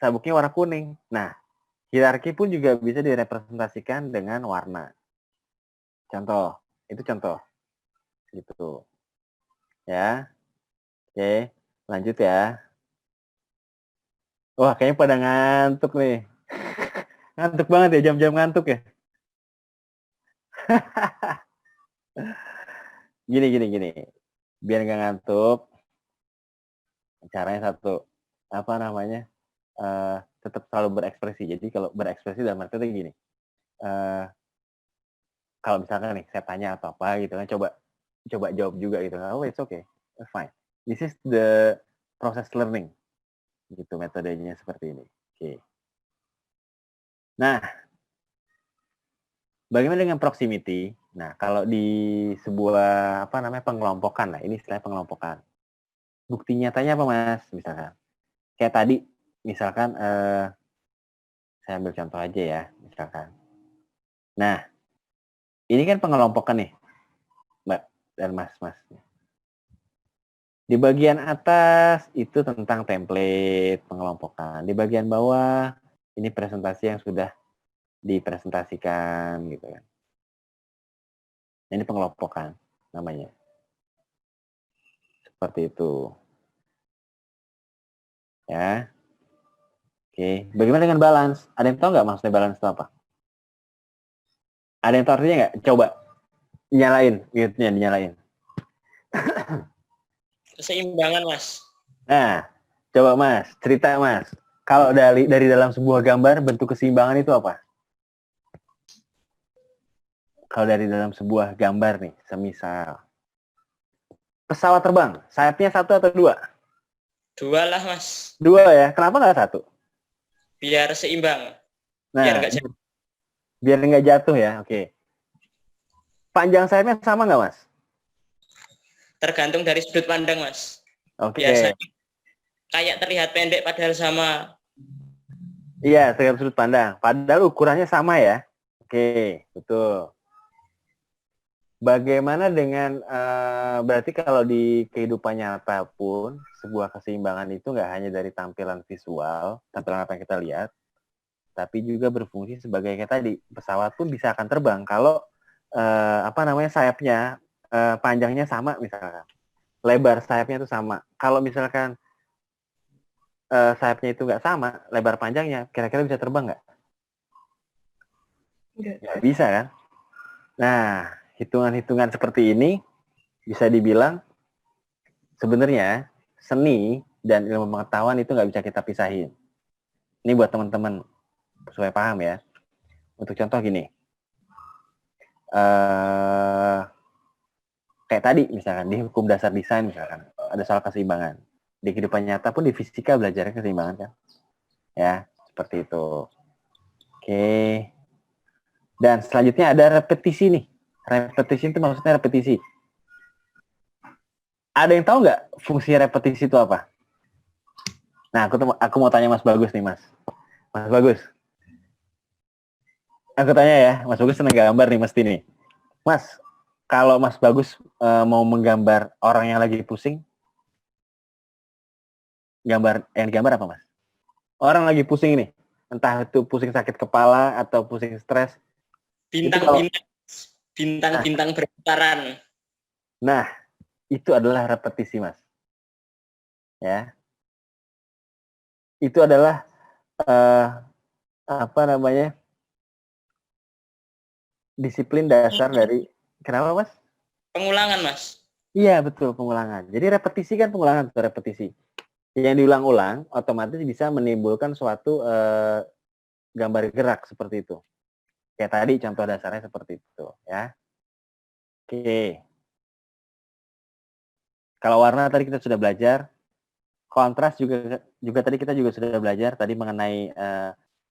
sabuknya warna kuning. Nah, hierarki pun juga bisa direpresentasikan dengan warna. Contoh, itu contoh. Gitu. Ya. Oke, lanjut ya. Wah, kayaknya pada ngantuk nih. Ngantuk banget ya, jam-jam ngantuk ya. Gini. Biar nggak ngantuk, caranya satu. Apa namanya? Tetap selalu berekspresi. Jadi kalau berekspresi dalam arti itu gini. Kalau misalkan nih, saya tanya atau apa gitu kan, coba jawab juga gitu. Oh, it's okay. It's fine. This is the process learning. Gitu metodenya seperti ini. Oke. Nah, bagaimana dengan proximity? Nah, kalau di sebuah pengelompokan lah, ini istilahnya pengelompokan. Bukti nyatanya apa, Mas? Misalkan kayak tadi, misalkan saya ambil contoh aja ya, misalkan. Nah, ini kan pengelompokan nih, Mbak dan Mas. Di bagian atas itu tentang template pengelompokan. Di bagian bawah ini presentasi yang sudah dipresentasikan gitu kan. Ini pengelompokan namanya. Seperti itu. Ya. Oke. Bagaimana dengan balance? Ada yang tahu nggak maksudnya balance itu apa? Ada yang tahu artinya nggak? Coba. Nyalain, mute-nya dinyalain. Keseimbangan, Mas. Nah, coba Mas, cerita Mas. Kalau dari dalam sebuah gambar, bentuk keseimbangan itu apa? Kalau dari dalam sebuah gambar nih, semisal pesawat terbang, sayapnya 1 atau 2? 2 lah, Mas. 2 ya, kenapa nggak 1? Biar seimbang. Nah, Biar nggak jatuh. biar nggak jatuh ya, oke. Panjang sayapnya sama nggak Mas? Tergantung dari sudut pandang, Mas. Oke. Biasanya kayak terlihat pendek padahal sama. Iya, tergantung sudut pandang. Padahal ukurannya sama ya. Oke, betul. Bagaimana dengan berarti kalau di kehidupan nyata pun sebuah keseimbangan itu nggak hanya dari tampilan visual, tampilan apa yang kita lihat, tapi juga berfungsi sebagai kayak tadi pesawat pun bisa akan terbang kalau sayapnya panjangnya sama misalkan, lebar sayapnya itu sama. Kalau misalkan sayapnya itu nggak sama, lebar panjangnya, kira-kira bisa terbang nggak? Nggak bisa kan? Nah, hitungan-hitungan seperti ini bisa dibilang sebenarnya seni dan ilmu pengetahuan itu nggak bisa kita pisahin. Ini buat teman-teman supaya paham ya. Untuk contoh gini, kayak tadi misalkan di hukum dasar desain misalkan ada soal keseimbangan. Di kehidupan nyata pun di fisika belajarnya keseimbangan kan, ya seperti itu. Oke. Dan selanjutnya ada repetisi nih. Repetisi itu maksudnya repetisi. Ada yang tahu nggak fungsi repetisi itu apa? Nah, aku mau tanya Mas Bagus nih, Mas. Mas Bagus. Aku tanya ya, Mas Bagus senang gambar nih mesti nih. Mas, kalau Mas Bagus mau menggambar orang yang lagi pusing, yang digambar apa, Mas? Orang lagi pusing nih. Entah itu pusing sakit kepala atau pusing stres. Bintang-bintang berputaran. Nah, itu adalah repetisi, Mas. Ya. Itu adalah disiplin dasar dari kenapa, Mas? Pengulangan, Mas. Iya, betul, pengulangan. Jadi repetisi kan pengulangan, repetisi. Yang diulang-ulang otomatis bisa menimbulkan suatu gambar gerak seperti itu. Kayak tadi contoh dasarnya seperti itu, ya. Oke. Kalau warna tadi kita sudah belajar, kontras juga tadi kita juga sudah belajar tadi mengenai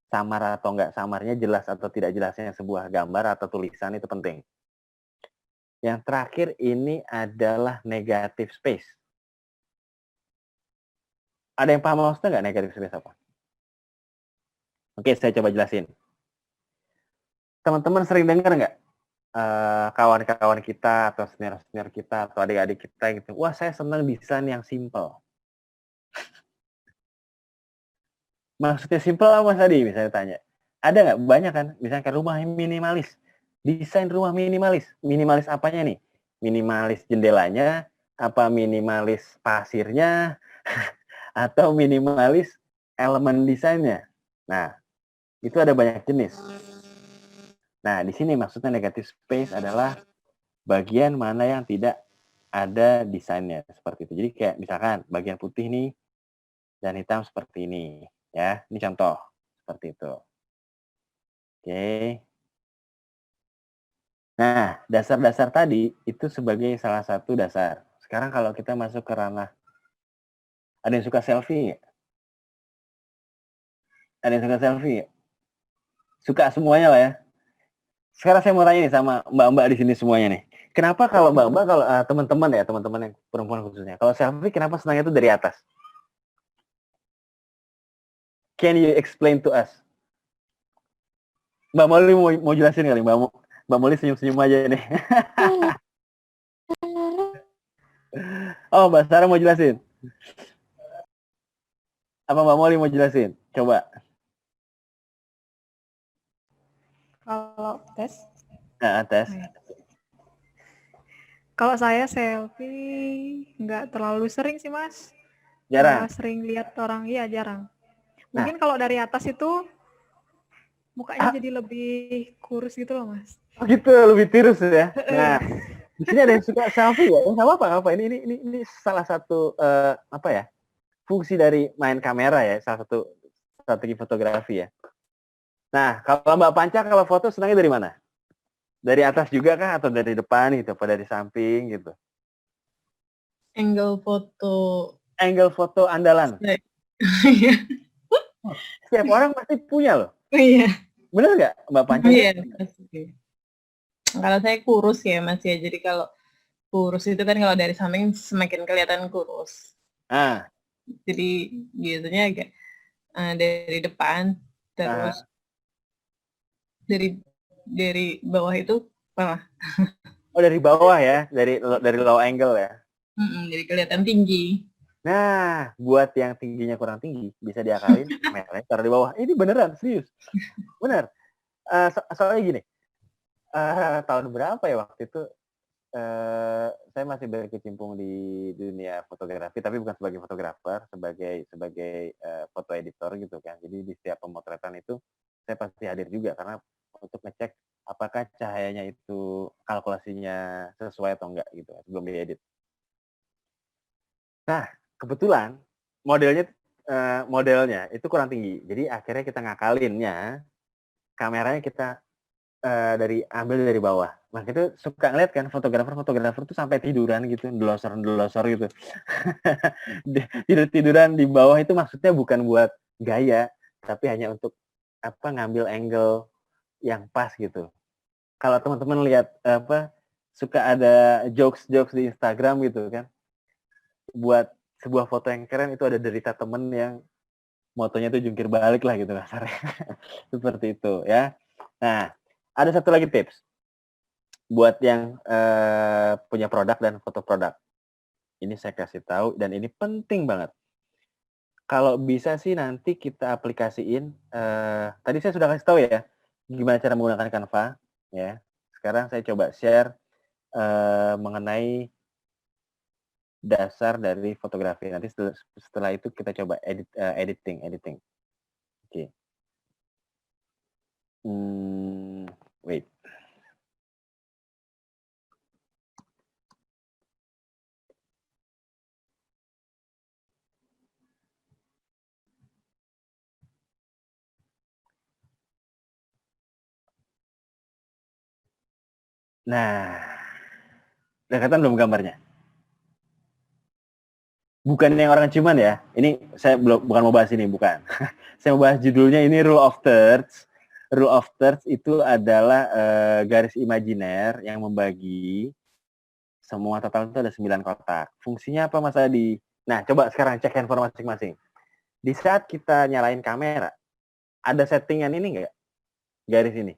samar atau enggak samarnya, jelas atau tidak jelasnya sebuah gambar atau tulisan itu penting. Yang terakhir ini adalah negative space. Ada yang paham maksudnya nggak negative space apa? Oke, saya coba jelasin. Teman-teman sering dengar nggak kawan-kawan kita atau senior-senior kita atau adik-adik kita gitu, wah saya senang desain yang simple. Maksudnya simple apa Mas tadi misalnya tanya? Ada nggak? Banyak kan? Misalnya kayak rumah minimalis. Desain rumah minimalis. Minimalis apanya nih? Minimalis jendelanya, apa minimalis pasirnya, atau minimalis elemen desainnya. Nah, itu ada banyak jenis. Nah, di sini maksudnya negative space adalah bagian mana yang tidak ada desainnya seperti itu. Jadi kayak misalkan bagian putih nih dan hitam seperti ini, ya. Ini contoh seperti itu. Oke. Nah, dasar-dasar tadi itu sebagai salah satu dasar. Sekarang kalau kita masuk ke ranah, ada yang suka selfie nggak? Ada yang suka selfie nggak? Suka semuanya lah ya. Sekarang saya mau tanya nih sama mbak-mbak di sini semuanya nih. Kenapa kalau mbak-mbak, kalau teman-teman yang perempuan khususnya, kalau selfie kenapa senangnya itu dari atas? Can you explain to us? Mbak Molly mau jelasin kali, Mbak Molly senyum-senyum aja nih. Oh, Mbak Sarah mau jelasin? Apa Mbak Molly mau jelasin? Coba. Kalau tes? Nah, tes. Kalau saya selfie nggak terlalu sering sih, Mas. Jarang. Malah sering lihat orang, iya jarang. Mungkin kalau dari atas itu mukanya jadi lebih kurus gitu loh, Mas. Oh gitu, lebih tirus ya. Nah, Di sini ada yang suka selfie ya? Nggak apa-apa. Ini salah satu apa ya? Fungsi dari main kamera ya, salah satu strategi fotografi ya. Nah, kalau Mbak Panca kalau foto senangnya dari mana? Dari atas juga kah atau dari depan gitu, atau dari samping gitu? Angle foto. Angle foto andalan. Iya. Setiap orang pasti punya loh. Iya. Bener nggak Mbak Panca? Iya, pasti. Kalau saya kurus ya Mas ya, jadi kalau kurus itu kan kalau dari samping semakin kelihatan kurus. Ah, Jadi biasanya agak dari depan, terus dari bawah itu malah. oh dari bawah ya, dari low angle ya. Jadi kelihatan tinggi. Nah, buat yang tingginya kurang tinggi, bisa diakalin kameranya taruh di bawah. Ini beneran, serius. Bener. Soalnya gini, tahun berapa ya waktu itu, saya masih berkecimpung di dunia fotografi, tapi bukan sebagai fotografer, sebagai foto editor gitu kan. Jadi di setiap pemotretan itu, saya pasti hadir juga, karena untuk ngecek apakah cahayanya itu kalkulasinya sesuai atau enggak gitu, sebelum diedit. Nah, kebetulan modelnya itu kurang tinggi. Jadi akhirnya kita ngakalinnya, kameranya kita ambil dari bawah. Nah, itu suka ngeliat kan fotografer tuh sampai tiduran gitu, delosor gitu. Tiduran di bawah itu maksudnya bukan buat gaya, tapi hanya untuk ngambil angle yang pas gitu. Kalau teman-teman lihat suka ada jokes di Instagram gitu kan. Buat sebuah foto yang keren itu ada derita temen yang motonya tuh jungkir balik lah gitu kasarnya. Seperti itu ya. Nah, ada satu lagi tips buat yang punya produk dan foto produk. Ini saya kasih tahu dan ini penting banget. Kalau bisa sih nanti kita aplikasiin. Tadi saya sudah kasih tahu ya gimana cara menggunakan Canva ya. Sekarang saya coba share mengenai dasar dari fotografi. Nanti setelah itu kita coba editing. Oke. Wait. Nah, udah kelihatan belum gambarnya? Bukan yang orang ciuman ya. Ini saya bukan mau bahas ini, bukan. Saya mau bahas judulnya ini Rule of Thirds. Rule of Thirds itu adalah garis imajiner yang membagi semua total itu ada 9 kotak. Fungsinya apa Mas Adi? Nah, coba sekarang cek handphone masing-masing. Di saat kita nyalain kamera, ada settingan ini nggak? Garis ini.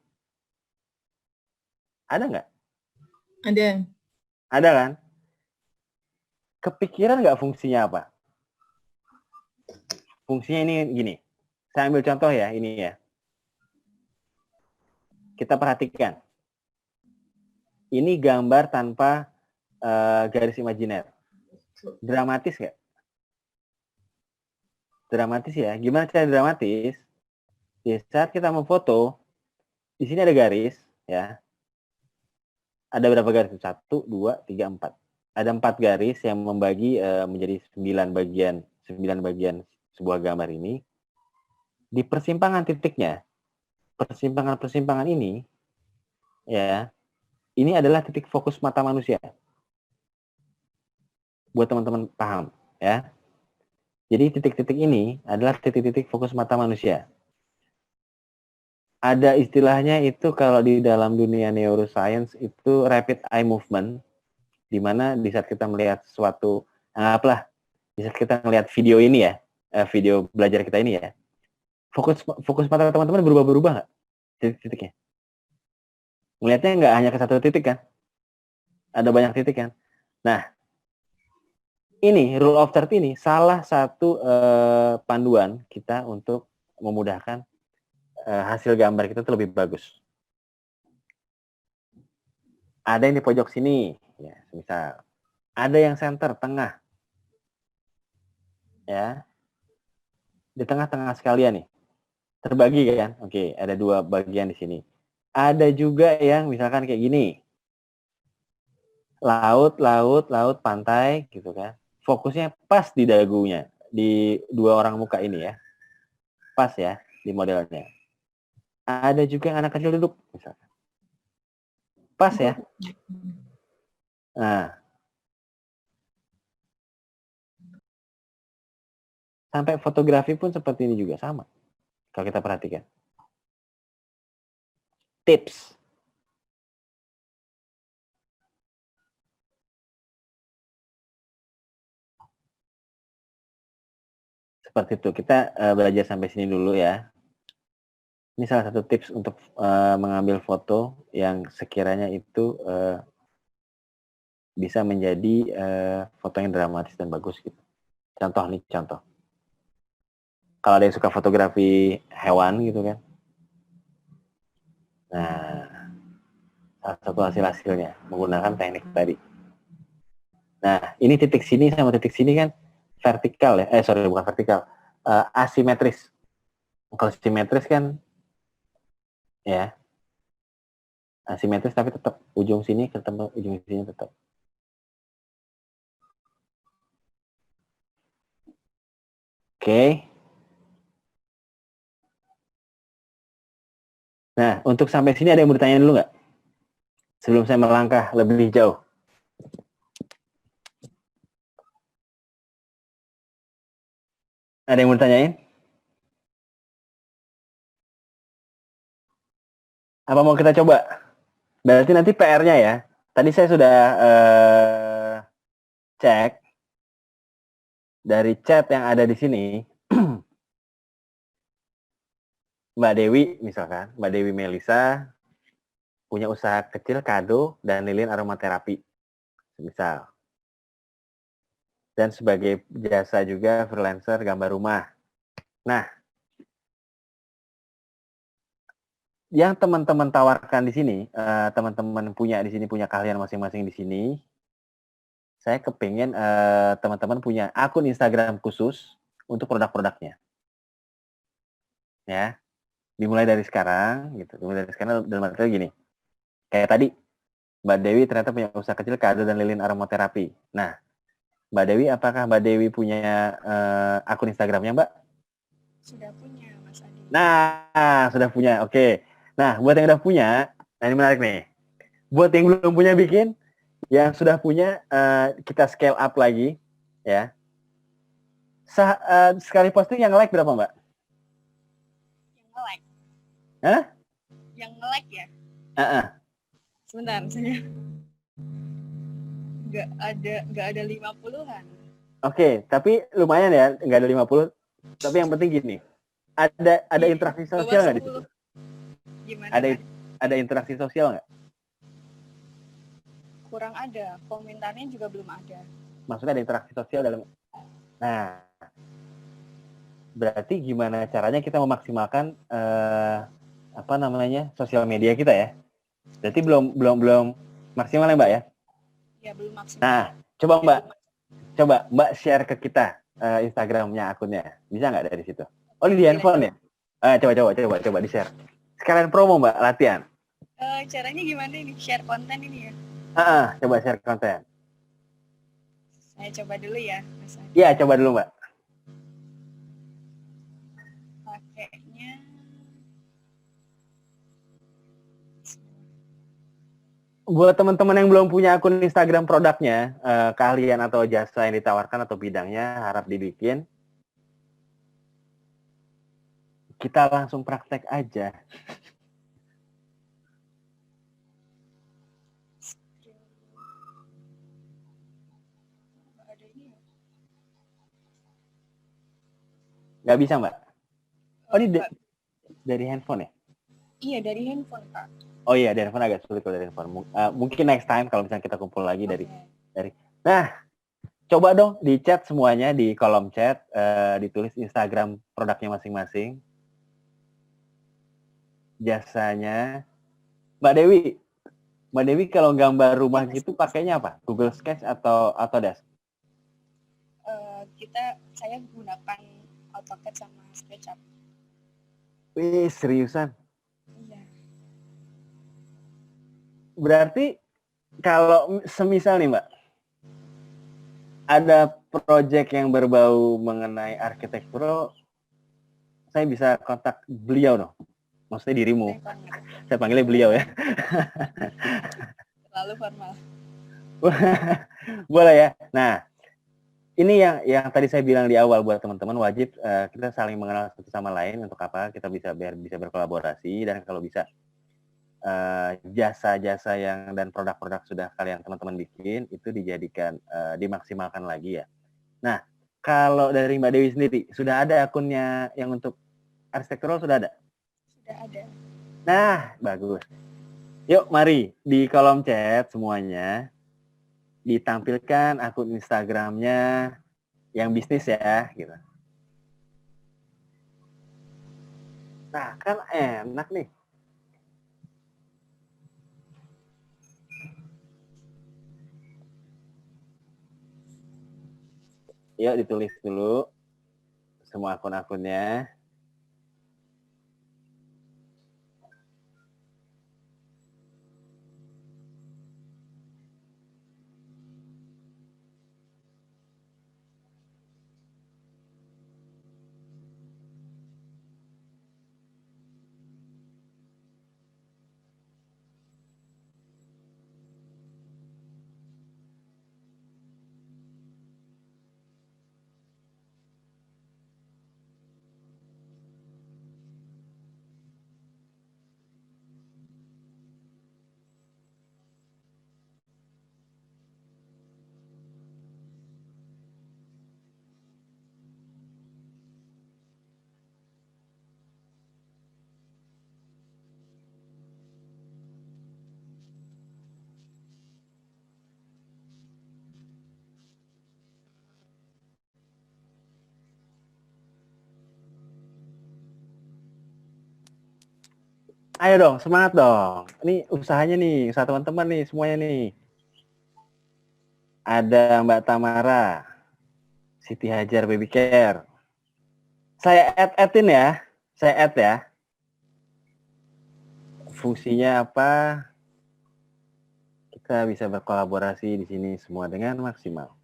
Ada nggak? Ada. Ada kan? Kepikiran nggak fungsinya apa? Fungsinya ini gini. Saya ambil contoh ya, ini ya. Kita perhatikan. Ini gambar tanpa garis imajiner. Dramatis nggak? Dramatis ya. Gimana cara dramatis? Di saat kita memfoto, di sini ada garis, ya. Ada berapa garis? 1, 2, 3, 4. Ada 4 garis yang membagi menjadi 9 bagian sebuah gambar ini. Di persimpangan titiknya, persimpangan ini, ya, ini adalah titik fokus mata manusia. Buat teman-teman paham, ya. Jadi titik-titik ini adalah titik-titik fokus mata manusia. Ada istilahnya itu kalau di dalam dunia neuroscience itu rapid eye movement, di mana di saat kita melihat sesuatu, anggaplah, di saat kita melihat video ini ya, video belajar kita ini ya, fokus mata teman-teman berubah-berubah nggak titik-titiknya? Melihatnya nggak hanya ke satu titik kan? Ada banyak titik kan? Nah, ini rule of third ini salah satu panduan kita untuk memudahkan hasil gambar kita itu lebih bagus. Ada yang di pojok sini, ya, misal. Ada yang center, tengah. Ya. Di tengah-tengah sekalian nih. Terbagi kan? Oke, ada 2 bagian di sini. Ada juga yang misalkan kayak gini. laut, pantai gitu kan. Fokusnya pas di dagunya, di dua orang muka ini ya. Pas ya di modelnya. Ada juga yang anak kecil duduk misalkan. Pas ya. Nah, sampai fotografi pun seperti ini juga sama. Kalau kita perhatikan. Tips. Seperti itu. Kita belajar sampai sini dulu ya. Ini salah satu tips untuk mengambil foto yang sekiranya itu bisa menjadi foto yang dramatis dan bagus gitu. Contoh nih, contoh. Kalau ada yang suka fotografi hewan gitu kan. Nah, salah satu hasil-hasilnya menggunakan teknik tadi. Nah, ini titik sini sama titik sini kan vertikal ya. Bukan vertikal. Asimetris. Kalau simetris kan ya asimetris tapi tetap ujung sini ketemu ujung sini tetap. Oke. Nah, untuk sampai sini ada yang mau ditanya dulu nggak? Sebelum saya melangkah lebih jauh. Ada yang mau ditanyain? Apa mau kita coba? Berarti nanti PR-nya ya. Tadi saya sudah cek dari chat yang ada di sini. Mbak Dewi misalkan, Mbak Dewi Melisa punya usaha kecil kado dan lilin aromaterapi. Misal. Dan sebagai jasa juga freelancer gambar rumah. Nah, yang teman-teman tawarkan di sini, teman-teman punya di sini punya keahlian masing-masing di sini. Saya kepingin teman-teman punya akun Instagram khusus untuk produk-produknya. Ya, dimulai dari sekarang, gitu. Dimulai dari sekarang dalam arti gini. Kayak tadi, Mbak Dewi ternyata punya usaha kecil kado dan lilin aromaterapi. Nah, Mbak Dewi, apakah Mbak Dewi punya akun Instagramnya, Mbak? Sudah punya, Mas Adi. Nah, sudah punya. Oke. Nah, buat yang udah punya, nah ini menarik nih. Buat yang belum punya bikin, yang sudah punya kita scale up lagi, ya. Sekali posting yang like berapa, Mbak? Yang nge-like. Hah? Yang nge-like ya? Sebentar, saya nggak ada 50-an. Oke, tapi lumayan ya, nggak ada 50. Tapi yang penting gini, ada interaksi sosial nggak di situ? Gimana? Ada interaksi sosial nggak? Kurang ada, komentarnya juga belum ada. Maksudnya ada interaksi sosial dalam. Nah, berarti gimana caranya kita memaksimalkan sosial media kita ya? Berarti belum maksimal ya, Mbak ya? Ya belum maksimal. Nah, coba Mbak share ke kita Instagramnya, akunnya. Bisa nggak dari situ? Oh, di handphone ya? Coba di share. Sekalian promo, Mbak, latihan. Caranya gimana ini? Share konten ini ya? Coba share konten. Saya coba dulu ya, Mas Adi. Iya, coba dulu, Mbak. Pakainya Buat teman-teman yang belum punya akun Instagram produknya, keahlian atau jasa yang ditawarkan atau bidangnya harap dibikin. Kita langsung praktek aja. ada ini ya? Nggak bisa, Mbak? Oh, ini dari handphone ya? Iya, dari handphone, Pak. Oh iya, dari handphone agak sulit kalau dari handphone. Mungkin next time kalau misalnya kita kumpul lagi dari. Nah, coba dong di chat semuanya di kolom chat, ditulis Instagram produknya masing-masing. Jasanya. Mbak Dewi kalau gambar rumah gitu pakainya apa? Google Sketch atau Autodesk? Saya gunakan AutoCAD sama SketchUp. Wih, seriusan? Iya. Berarti kalau semisal nih Mbak, ada proyek yang berbau mengenai arsitektural, saya bisa kontak beliau dong. Maksudnya dirimu. Boleh banget. Saya panggilnya beliau ya. Terlalu formal. Boleh ya. Nah, ini yang tadi saya bilang di awal buat teman-teman, wajib kita saling mengenal satu sama lain untuk apa kita bisa berkolaborasi, dan kalau bisa jasa-jasa yang dan produk-produk sudah kalian teman-teman bikin itu dijadikan dimaksimalkan lagi ya. Nah, kalau dari Mbak Dewi sendiri sudah ada akunnya yang untuk arsitektural, sudah ada? Sudah ada. Nah, bagus. Yuk, mari di kolom chat semuanya ditampilkan akun Instagramnya yang bisnis ya, gitu. Nah, kan enak nih. Yuk, ditulis dulu semua akun-akunnya. Ayo dong, semangat dong. Ini usahanya nih, usaha teman-teman nih, semuanya nih. Ada Mbak Tamara, Siti Hajar Baby Care. Saya add-in ya, saya add ya. Fungsinya apa? Kita bisa berkolaborasi di sini semua dengan maksimal.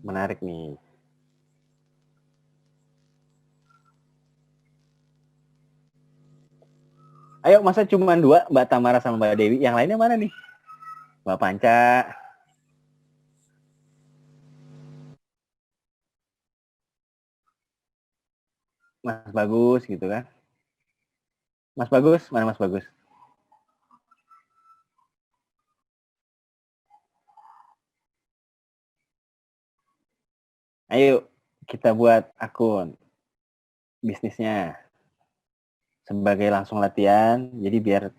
Menarik nih. Ayo, masa cuma 2, Mbak Tamara sama Mbak Dewi? Yang lainnya mana nih? Mbak Panca. Mas Bagus gitu kan. Mas Bagus, mana Mas Bagus? Ayo, kita buat akun bisnisnya sebagai langsung latihan. Jadi biar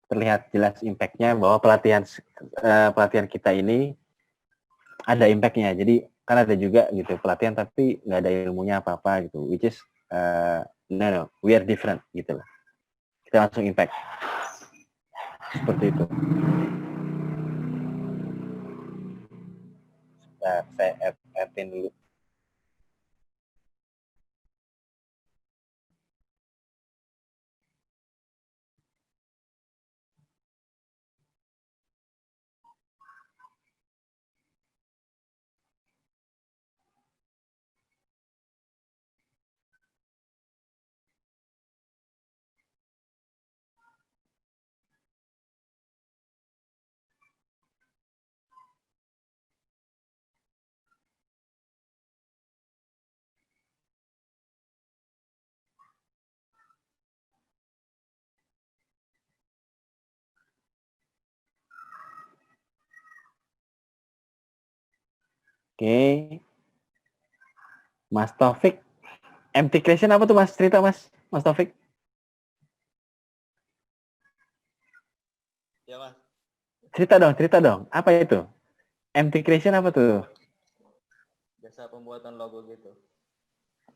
terlihat jelas impact-nya bahwa pelatihan kita ini ada impact-nya. Jadi kan ada juga gitu pelatihan tapi nggak ada ilmunya apa-apa gitu. Which is no, we are different gitu lah. Kita langsung impact. Seperti itu. Saya add-in dulu. Oke. Mas Taufik. Empty creation apa tuh Mas? Cerita Mas Taufik. Ya Mas. Cerita dong. Apa itu? Empty creation apa tuh? Jasa pembuatan logo gitu.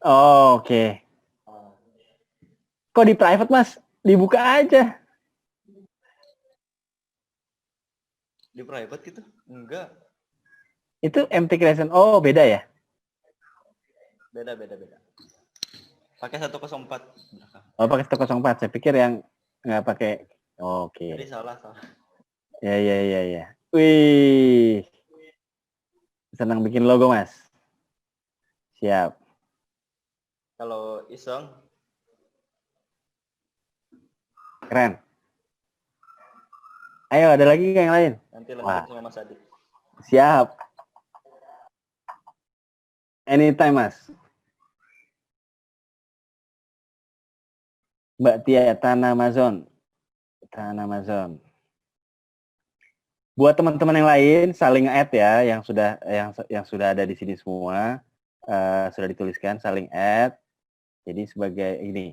Oh, oke. Kok di private Mas? Dibuka aja. Di private gitu? Enggak. Itu empty creation. Oh, beda ya? Beda. Pakai 104 belakang. Oh, pakai 104. Saya pikir yang nggak pakai. Oke. Jadi salah. Ya. Wih. Senang bikin logo, Mas. Siap. Kalau iseng, Keren. Ayo, ada lagi nggak yang lain? nanti Wah. lanjut sama Mas Adi. Siap. Anytime, Mas. Mbak Tia, Tanah Amazon. Buat teman-teman yang lain, saling add ya, yang sudah ada di sini semua, sudah dituliskan, saling add. Jadi sebagai ini,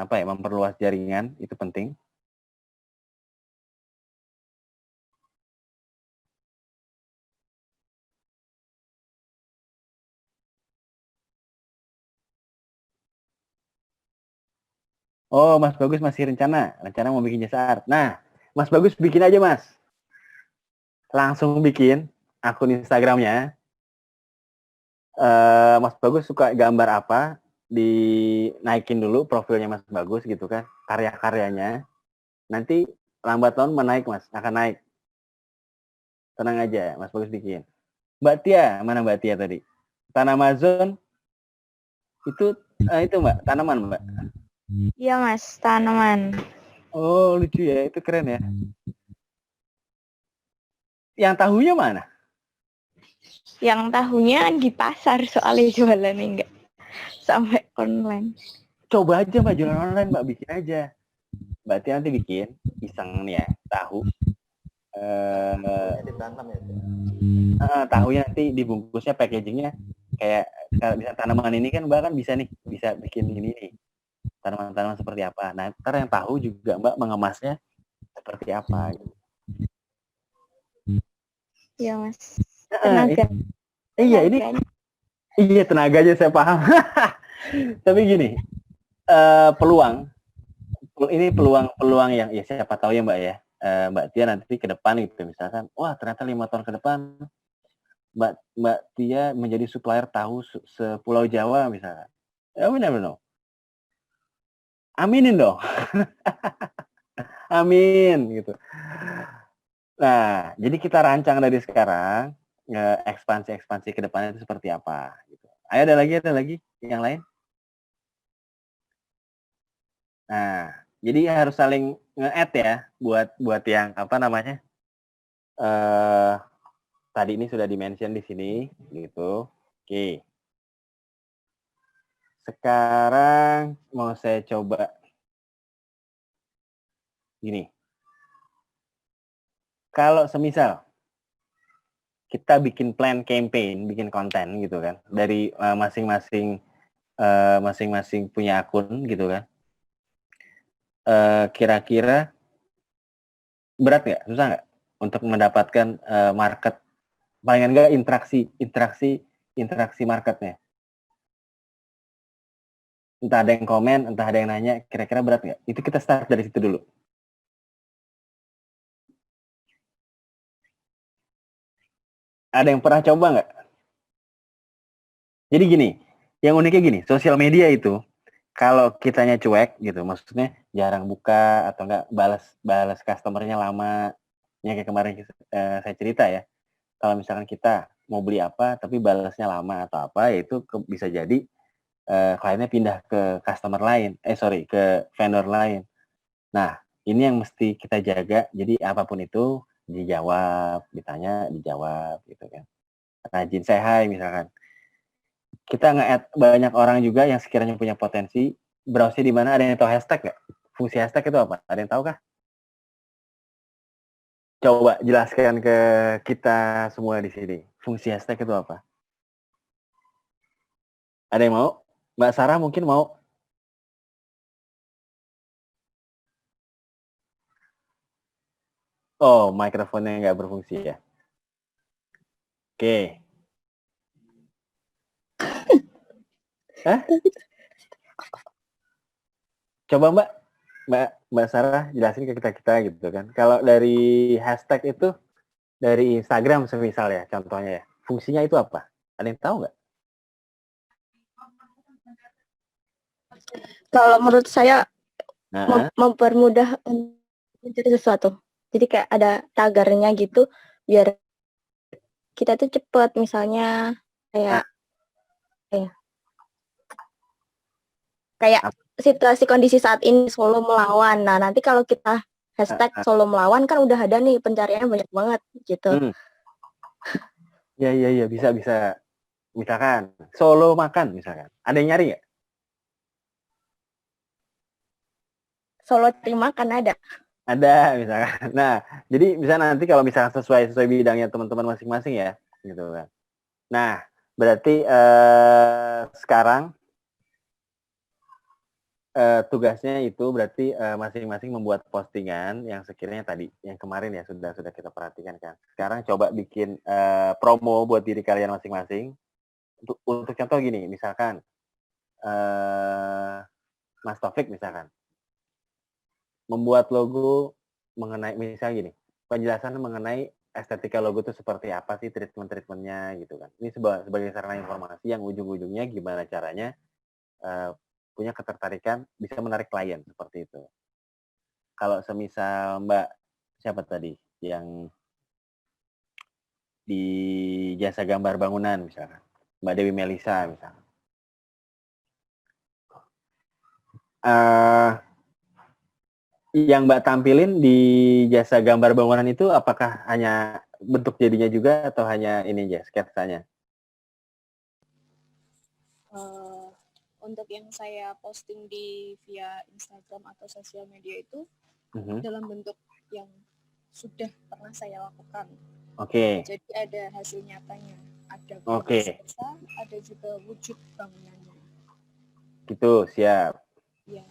memperluas jaringan, itu penting. Oh, Mas Bagus masih rencana mau bikin jasa art. Nah, Mas Bagus bikin aja, Mas. Langsung bikin akun Instagramnya. Mas Bagus suka gambar apa, dinaikin dulu profilnya Mas Bagus gitu kan, karya-karyanya. Nanti lambat laun menaik, Mas, akan naik. Tenang aja, Mas Bagus bikin. Mbak Tia, mana Mbak Tia tadi? Tanah Amazon itu Mbak, tanaman, Mbak. Iya Mas, tanaman. Oh, lucu ya, itu keren ya. Yang tahunya mana? Yang tahunya di pasar soalnya jualannya enggak sampai online. Coba aja Mbak jualan online, Mbak, bikin aja. Mbak Tia nanti bikin, iseng nih ya, tahu. Ditanam ya. Tahunya nanti dibungkusnya, packagingnya kayak bisa tanaman ini kan Mbak kan bisa bikin ini nih. Tanaman-tanaman seperti apa. Nah, ntar yang tahu juga Mbak mengemasnya seperti apa. Gitu. Iya Mas. Tenaga. Iya tenaganya saya paham. Tapi gini, peluang yang ya siapa tahu ya Mbak ya. Mbak Tia nanti ke depan gitu misalkan, wah ternyata 5 tahun ke depan Mbak Tia menjadi supplier tahu sepulau Jawa misalkan. Ya we never know. Aminin dong. Amin gitu. Nah, jadi kita rancang dari sekarang ekspansi ke depannya itu seperti apa gitu. Ayo ada lagi yang lain? Nah, jadi harus saling nge-add ya buat yang tadi ini sudah di-mention di sini gitu. Oke. Sekarang mau saya coba gini. Kalau semisal kita bikin plan campaign, bikin konten gitu kan, dari masing-masing punya akun gitu kan, kira-kira berat nggak, susah nggak untuk mendapatkan market, paling enggak interaksi marketnya. Entah ada yang komen, entah ada yang nanya, kira-kira berat nggak? Itu kita start dari situ dulu. Ada yang pernah coba nggak? Jadi gini, yang uniknya gini, sosial media itu, kalau kitanya cuek gitu, maksudnya jarang buka atau enggak balas customernya lama, ya kayak kemarin saya cerita ya, kalau misalkan kita mau beli apa, tapi balasnya lama atau apa, ya itu bisa jadi kliennya pindah ke customer lain, ke vendor lain. Nah, ini yang mesti kita jaga. Jadi apapun itu dijawab, ditanya dijawab gitu kan. Rajin say hi misalkan. Kita nge-add banyak orang juga yang sekiranya punya potensi. Browse di mana? Ada yang tahu hashtag nggak? Fungsi hashtag itu apa? Ada yang tahu kah? Coba jelaskan ke kita semua di sini. Fungsi hashtag itu apa? Ada yang mau? Mbak Sarah mungkin mau? Oh, mikrofonnya nggak berfungsi ya. Oke. Hah? Coba Mbak Sarah jelasin ke kita gitu kan. Kalau dari hashtag itu dari Instagram semisal ya contohnya ya. Fungsinya itu apa? Ada yang tahu nggak? Kalau menurut saya Nah, mempermudah untuk mencari sesuatu. Jadi kayak ada tagarnya gitu biar kita tuh cepet, misalnya nah, kayak ap- situasi kondisi saat ini Solo melawan. Nah, nanti kalau kita hashtag ah, Solo melawan kan udah ada nih pencariannya banyak banget gitu. ya, bisa. Misalkan Solo makan, misalkan. Ada yang nyari nggak? Solo terima kan ada. Ada, misalkan. Nah, jadi bisa nanti kalau misalkan sesuai bidangnya teman-teman masing-masing ya, gitu kan. Nah, berarti sekarang tugasnya itu berarti masing-masing membuat postingan yang sekiranya tadi, yang kemarin ya sudah kita perhatikan kan. Sekarang coba bikin promo buat diri kalian masing-masing. Untuk contoh gini, misalkan Mas Taufik misalkan membuat logo mengenai misalnya gini, penjelasan mengenai estetika logo itu seperti apa sih treatment-treatmentnya gitu kan. Ini sebagai sarana informasi yang ujung-ujungnya gimana caranya punya ketertarikan bisa menarik klien seperti itu. Kalau semisal Mbak siapa tadi yang di jasa gambar bangunan misalkan, Mbak Dewi Melisa misalkan. Yang Mbak tampilin di jasa gambar bangunan itu apakah hanya bentuk jadinya juga atau hanya ini aja sketsanya? Untuk yang saya posting di via Instagram atau sosial media itu dalam bentuk yang sudah pernah saya lakukan. Oke. Jadi ada hasil nyatanya, ada sketsa, ada juga wujud bangunannya. Gitu, siap. Ya.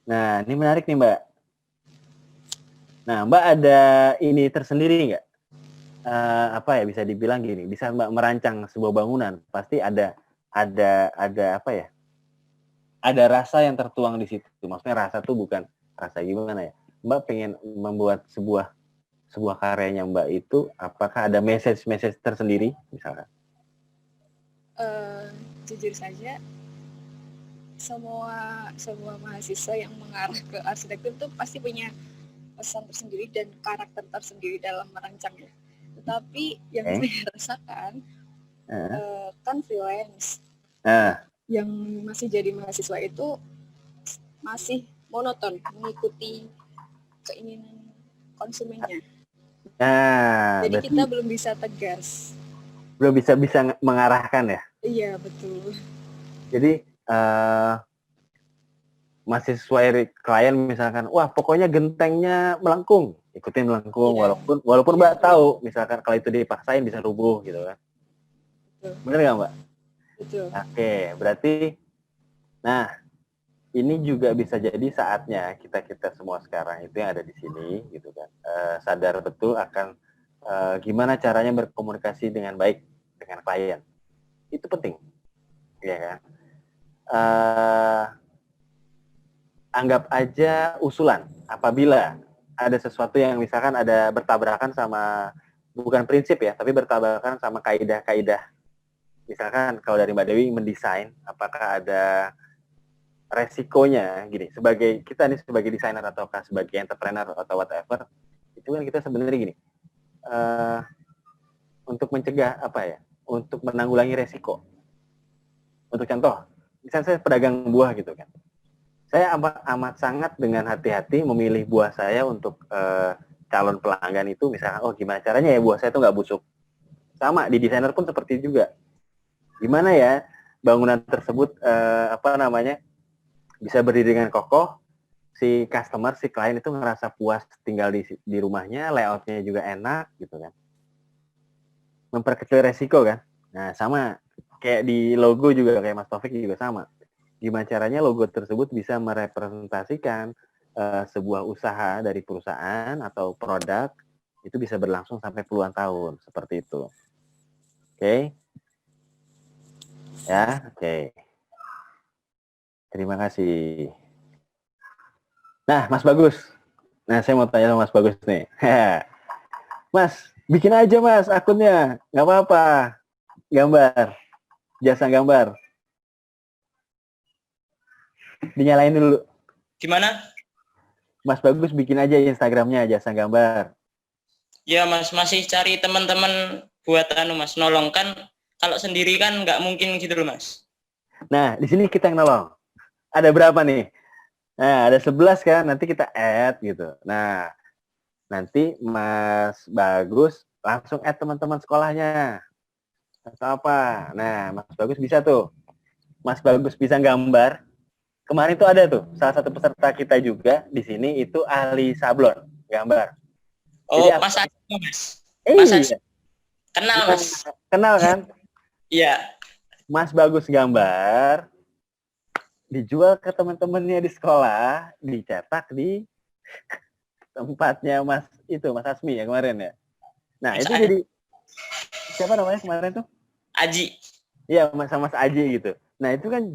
Nah, ini menarik nih Mbak. Nah, Mbak ada ini tersendiri nggak? Apa ya bisa dibilang gini, bisa Mbak merancang sebuah bangunan, pasti ada apa ya? Ada rasa yang tertuang di situ. Maksudnya rasa tuh bukan rasa gimana ya? Mbak pengen membuat sebuah karyanya Mbak itu, apakah ada message tersendiri misalkan? Jujur saja, semua mahasiswa yang mengarah ke arsitektur itu pasti punya pesan tersendiri dan karakter tersendiri dalam merancangnya. Tetapi yang saya rasakan kan freelance. Yang masih jadi mahasiswa itu masih monoton mengikuti keinginan konsumennya. Jadi kita belum bisa tegas. Belum bisa mengarahkan ya? Iya, betul. Jadi masih sesuai klien misalkan, wah pokoknya gentengnya melengkung, ikutin melengkung, walaupun Mbak tahu misalkan kalau itu dipaksain bisa rubuh gitu kan. Bener nggak Mbak? Betul. Oke, berarti nah ini juga bisa jadi saatnya kita semua sekarang itu yang ada di sini gitu kan, sadar betul akan gimana caranya berkomunikasi dengan baik dengan klien. Itu penting, ya kan? Anggap aja usulan apabila ada sesuatu yang misalkan ada bertabrakan sama, bukan prinsip ya, tapi bertabrakan sama kaidah-kaidah. Misalkan kalau dari Mbak Dewi mendesain, apakah ada resikonya gini, kita nih sebagai desainer atau sebagai entrepreneur atau whatever, itu kan kita sebenarnya gini, untuk mencegah apa ya, untuk menanggulangi resiko. Untuk contoh, misalnya saya pedagang buah gitu kan, saya amat sangat dengan hati-hati memilih buah saya untuk calon pelanggan itu, misalnya, oh gimana caranya ya buah saya itu nggak busuk. Sama, di desainer pun seperti juga. Gimana ya bangunan tersebut bisa berdiri dengan kokoh, si customer, si klien itu ngerasa puas tinggal di rumahnya, layoutnya juga enak gitu kan. Memperkecil resiko kan. Nah sama, kayak di logo juga, kayak Mas Taufik juga sama. Gimana caranya logo tersebut bisa merepresentasikan sebuah usaha dari perusahaan atau produk itu bisa berlangsung sampai puluhan tahun, seperti itu. Oke? Ya, oke. Terima kasih. Nah, Mas Bagus. Nah, saya mau tanya sama Mas Bagus nih. Mas, bikin aja Mas akunnya. Nggak apa-apa. Gambar. Jasa gambar. Dinyalain dulu. Gimana? Mas Bagus bikin aja Instagramnya Jasa Gambar. Ya Mas, masih cari teman-teman buat Mas, nolong kan. Kalau sendiri kan nggak mungkin gitu loh Mas. Nah, di sini kita yang nolong. Ada berapa nih? Nah, ada 11 kan, nanti kita add gitu. Nah, nanti Mas Bagus langsung add teman-teman sekolahnya. Atau apa. Nah, Mas Bagus bisa tuh. Mas Bagus bisa gambar. Kemarin tuh ada tuh, salah satu peserta kita juga di sini itu ahli sablon, gambar. Oh, Jadi Mas Aji, Mas. Mas Aji. Iya. Kenal, Mas. Kenal kan? Iya. Mas Bagus gambar, dijual ke teman-temannya di sekolah, dicetak di tempatnya Mas Asmi ya kemarin ya. Nah, Mas itu Aji. jadi siapa namanya kemarin tuh? Aji. Iya, sama Mas Aji gitu. Nah, itu kan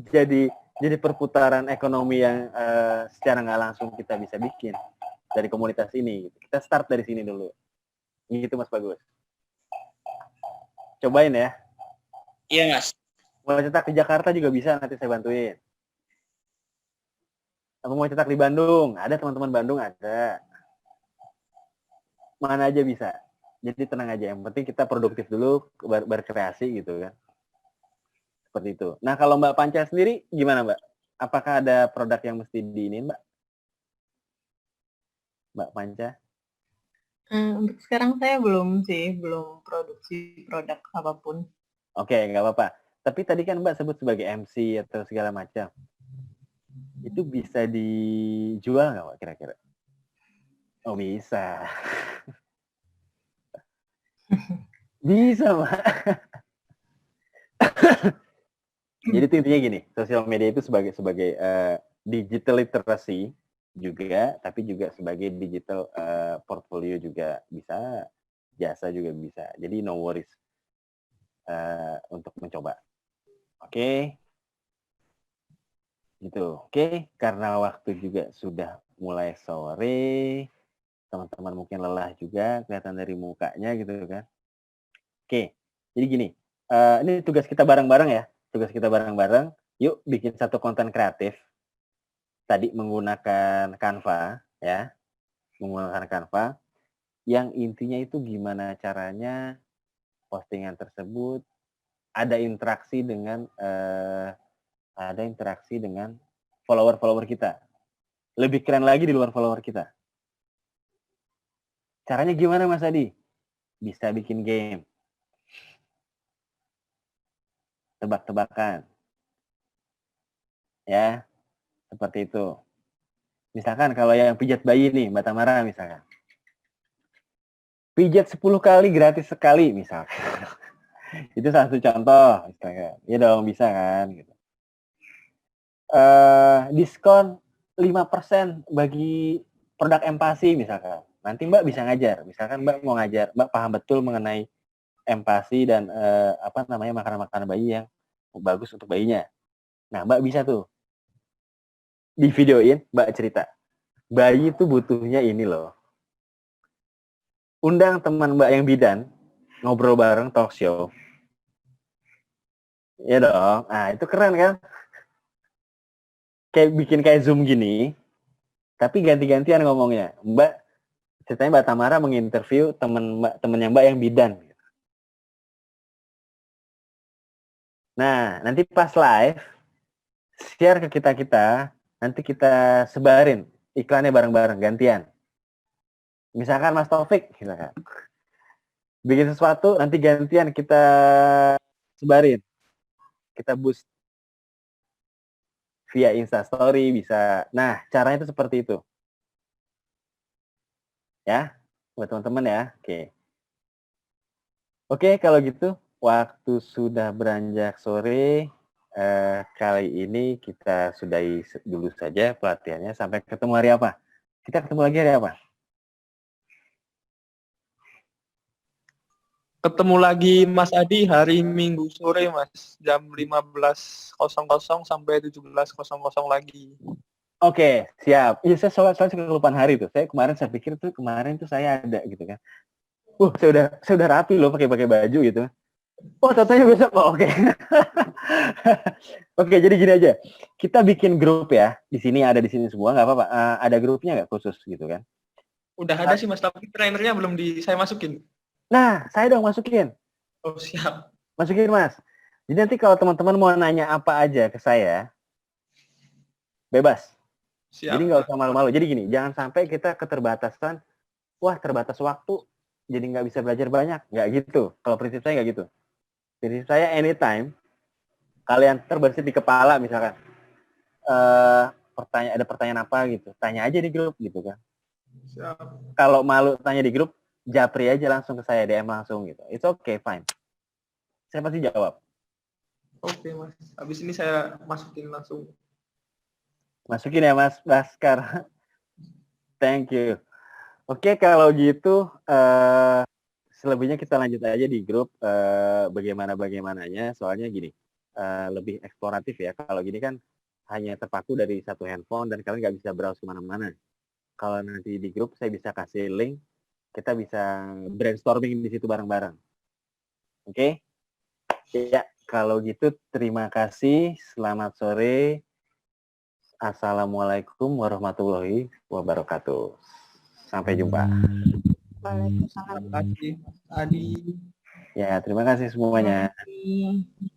jadi perputaran ekonomi yang secara nggak langsung kita bisa bikin dari komunitas ini. Gitu. Kita start dari sini dulu. Gitu Mas Bagus. Cobain ya. Iya Mas. Mau cetak di Jakarta juga bisa, nanti saya bantuin. Aku mau cetak di Bandung, ada teman-teman Bandung ada. Mana aja bisa. Jadi tenang aja, yang penting kita produktif dulu, berkreasi gitu kan. Seperti itu. Nah kalau Mbak Panca sendiri gimana Mbak? Apakah ada produk yang mesti diinin Mbak? Mbak Panca? Untuk sekarang saya belum produksi produk apapun. Oke, nggak apa-apa. Tapi tadi kan Mbak sebut sebagai MC atau segala macam. Itu bisa dijual nggak Mbak kira-kira? Oh bisa. Bisa Mbak. Jadi intinya gini, sosial media itu sebagai digital literacy juga, tapi juga sebagai digital portfolio juga bisa, jasa juga bisa. Jadi no worries untuk mencoba. Oke. Gitu. Oke, karena waktu juga sudah mulai sore, teman-teman mungkin lelah juga kelihatan dari mukanya gitu kan. Oke, jadi gini, ini tugas kita bareng-bareng ya. Tugas kita bareng-bareng, yuk bikin satu konten kreatif. Tadi menggunakan Canva, ya. Menggunakan Canva. Yang intinya itu gimana caranya postingan tersebut ada interaksi dengan follower-follower kita. Lebih keren lagi di luar follower kita. Caranya gimana Mas Adi? Bisa bikin game. Tebak-tebakan. Ya, seperti itu. Misalkan kalau yang pijat bayi nih, Mbak Tamara misalkan. Pijat 10 kali gratis sekali misalkan. Itu salah satu contoh misalkan. Ya dong, bisa kan gitu. Diskon 5% bagi produk empati misalkan. Nanti Mbak bisa ngajar. Misalkan Mbak mau ngajar, Mbak paham betul mengenai empati dan makanan-makanan bayi yang bagus untuk bayinya. Nah, Mbak bisa tuh di videoin, Mbak cerita. Bayi itu butuhnya ini loh. Undang teman Mbak yang bidan, ngobrol bareng talk show. Iya dong. Nah, itu keren kan? Bikin kayak Zoom gini, tapi ganti-gantian ngomongnya. Ceritanya Mbak Tamara menginterview temennya Mbak yang bidan. Nah, nanti pas live, share ke kita, nanti kita sebarin iklannya bareng-bareng, gantian. Misalkan Mas Taufik, misalkan. Bikin sesuatu, nanti gantian kita sebarin. Kita boost. Via Instastory bisa. Nah, caranya itu seperti itu. Ya, buat teman-teman ya. Oke, kalau gitu. Waktu sudah beranjak sore, kali ini kita sudahi dulu saja pelatihannya. Sampai ketemu hari apa? Kita ketemu lagi hari apa? Ketemu lagi Mas Adi hari Minggu sore Mas, jam 15.00 sampai 17.00 lagi. Oke, siap. Iya, saya soalnya kelupaan hari tuh. Saya pikir tuh kemarin tuh saya ada gitu kan. Saya udah rapi loh pakai baju gitu. Oh, tatanya besok. Oh, oke. Oke, jadi gini aja. Kita bikin grup ya. Di sini ada di sini semua, nggak apa-apa. Ada grupnya nggak khusus gitu kan? Udah ada sih Mas, tapi trainernya belum saya masukin. Nah, saya dong masukin. Oh, siap. Masukin, Mas. Jadi nanti kalau teman-teman mau nanya apa aja ke saya, bebas. Siap. Jadi nggak usah malu-malu. Jadi gini, jangan sampai kita keterbatasan, wah terbatas waktu, jadi nggak bisa belajar banyak. Nggak gitu. Kalau prinsip saya nggak gitu. Prinsip saya anytime, kalian terbersit di kepala misalkan, ada pertanyaan apa gitu, tanya aja di grup gitu kan. Siap. Kalau malu tanya di grup, japri aja langsung ke saya, DM langsung gitu. It's okay, fine. Saya pasti jawab. Oke, Mas. Habis ini saya masukin langsung. Masukin ya, Mas Baskar. Thank you. Oke, kalau gitu, selebihnya kita lanjut aja di grup bagaimananya. Soalnya gini, lebih eksploratif ya. Kalau gini kan hanya terpaku dari satu handphone dan kalian nggak bisa browse kemana-mana. Kalau nanti di grup saya bisa kasih link, kita bisa brainstorming di situ bareng-bareng. Oke? Ya, kalau gitu terima kasih. Selamat sore. Assalamualaikum warahmatullahi wabarakatuh. Sampai jumpa. Waalaikumsalam. Terima kasih, Mas Adi. Ya, terima kasih semuanya. Terima kasih.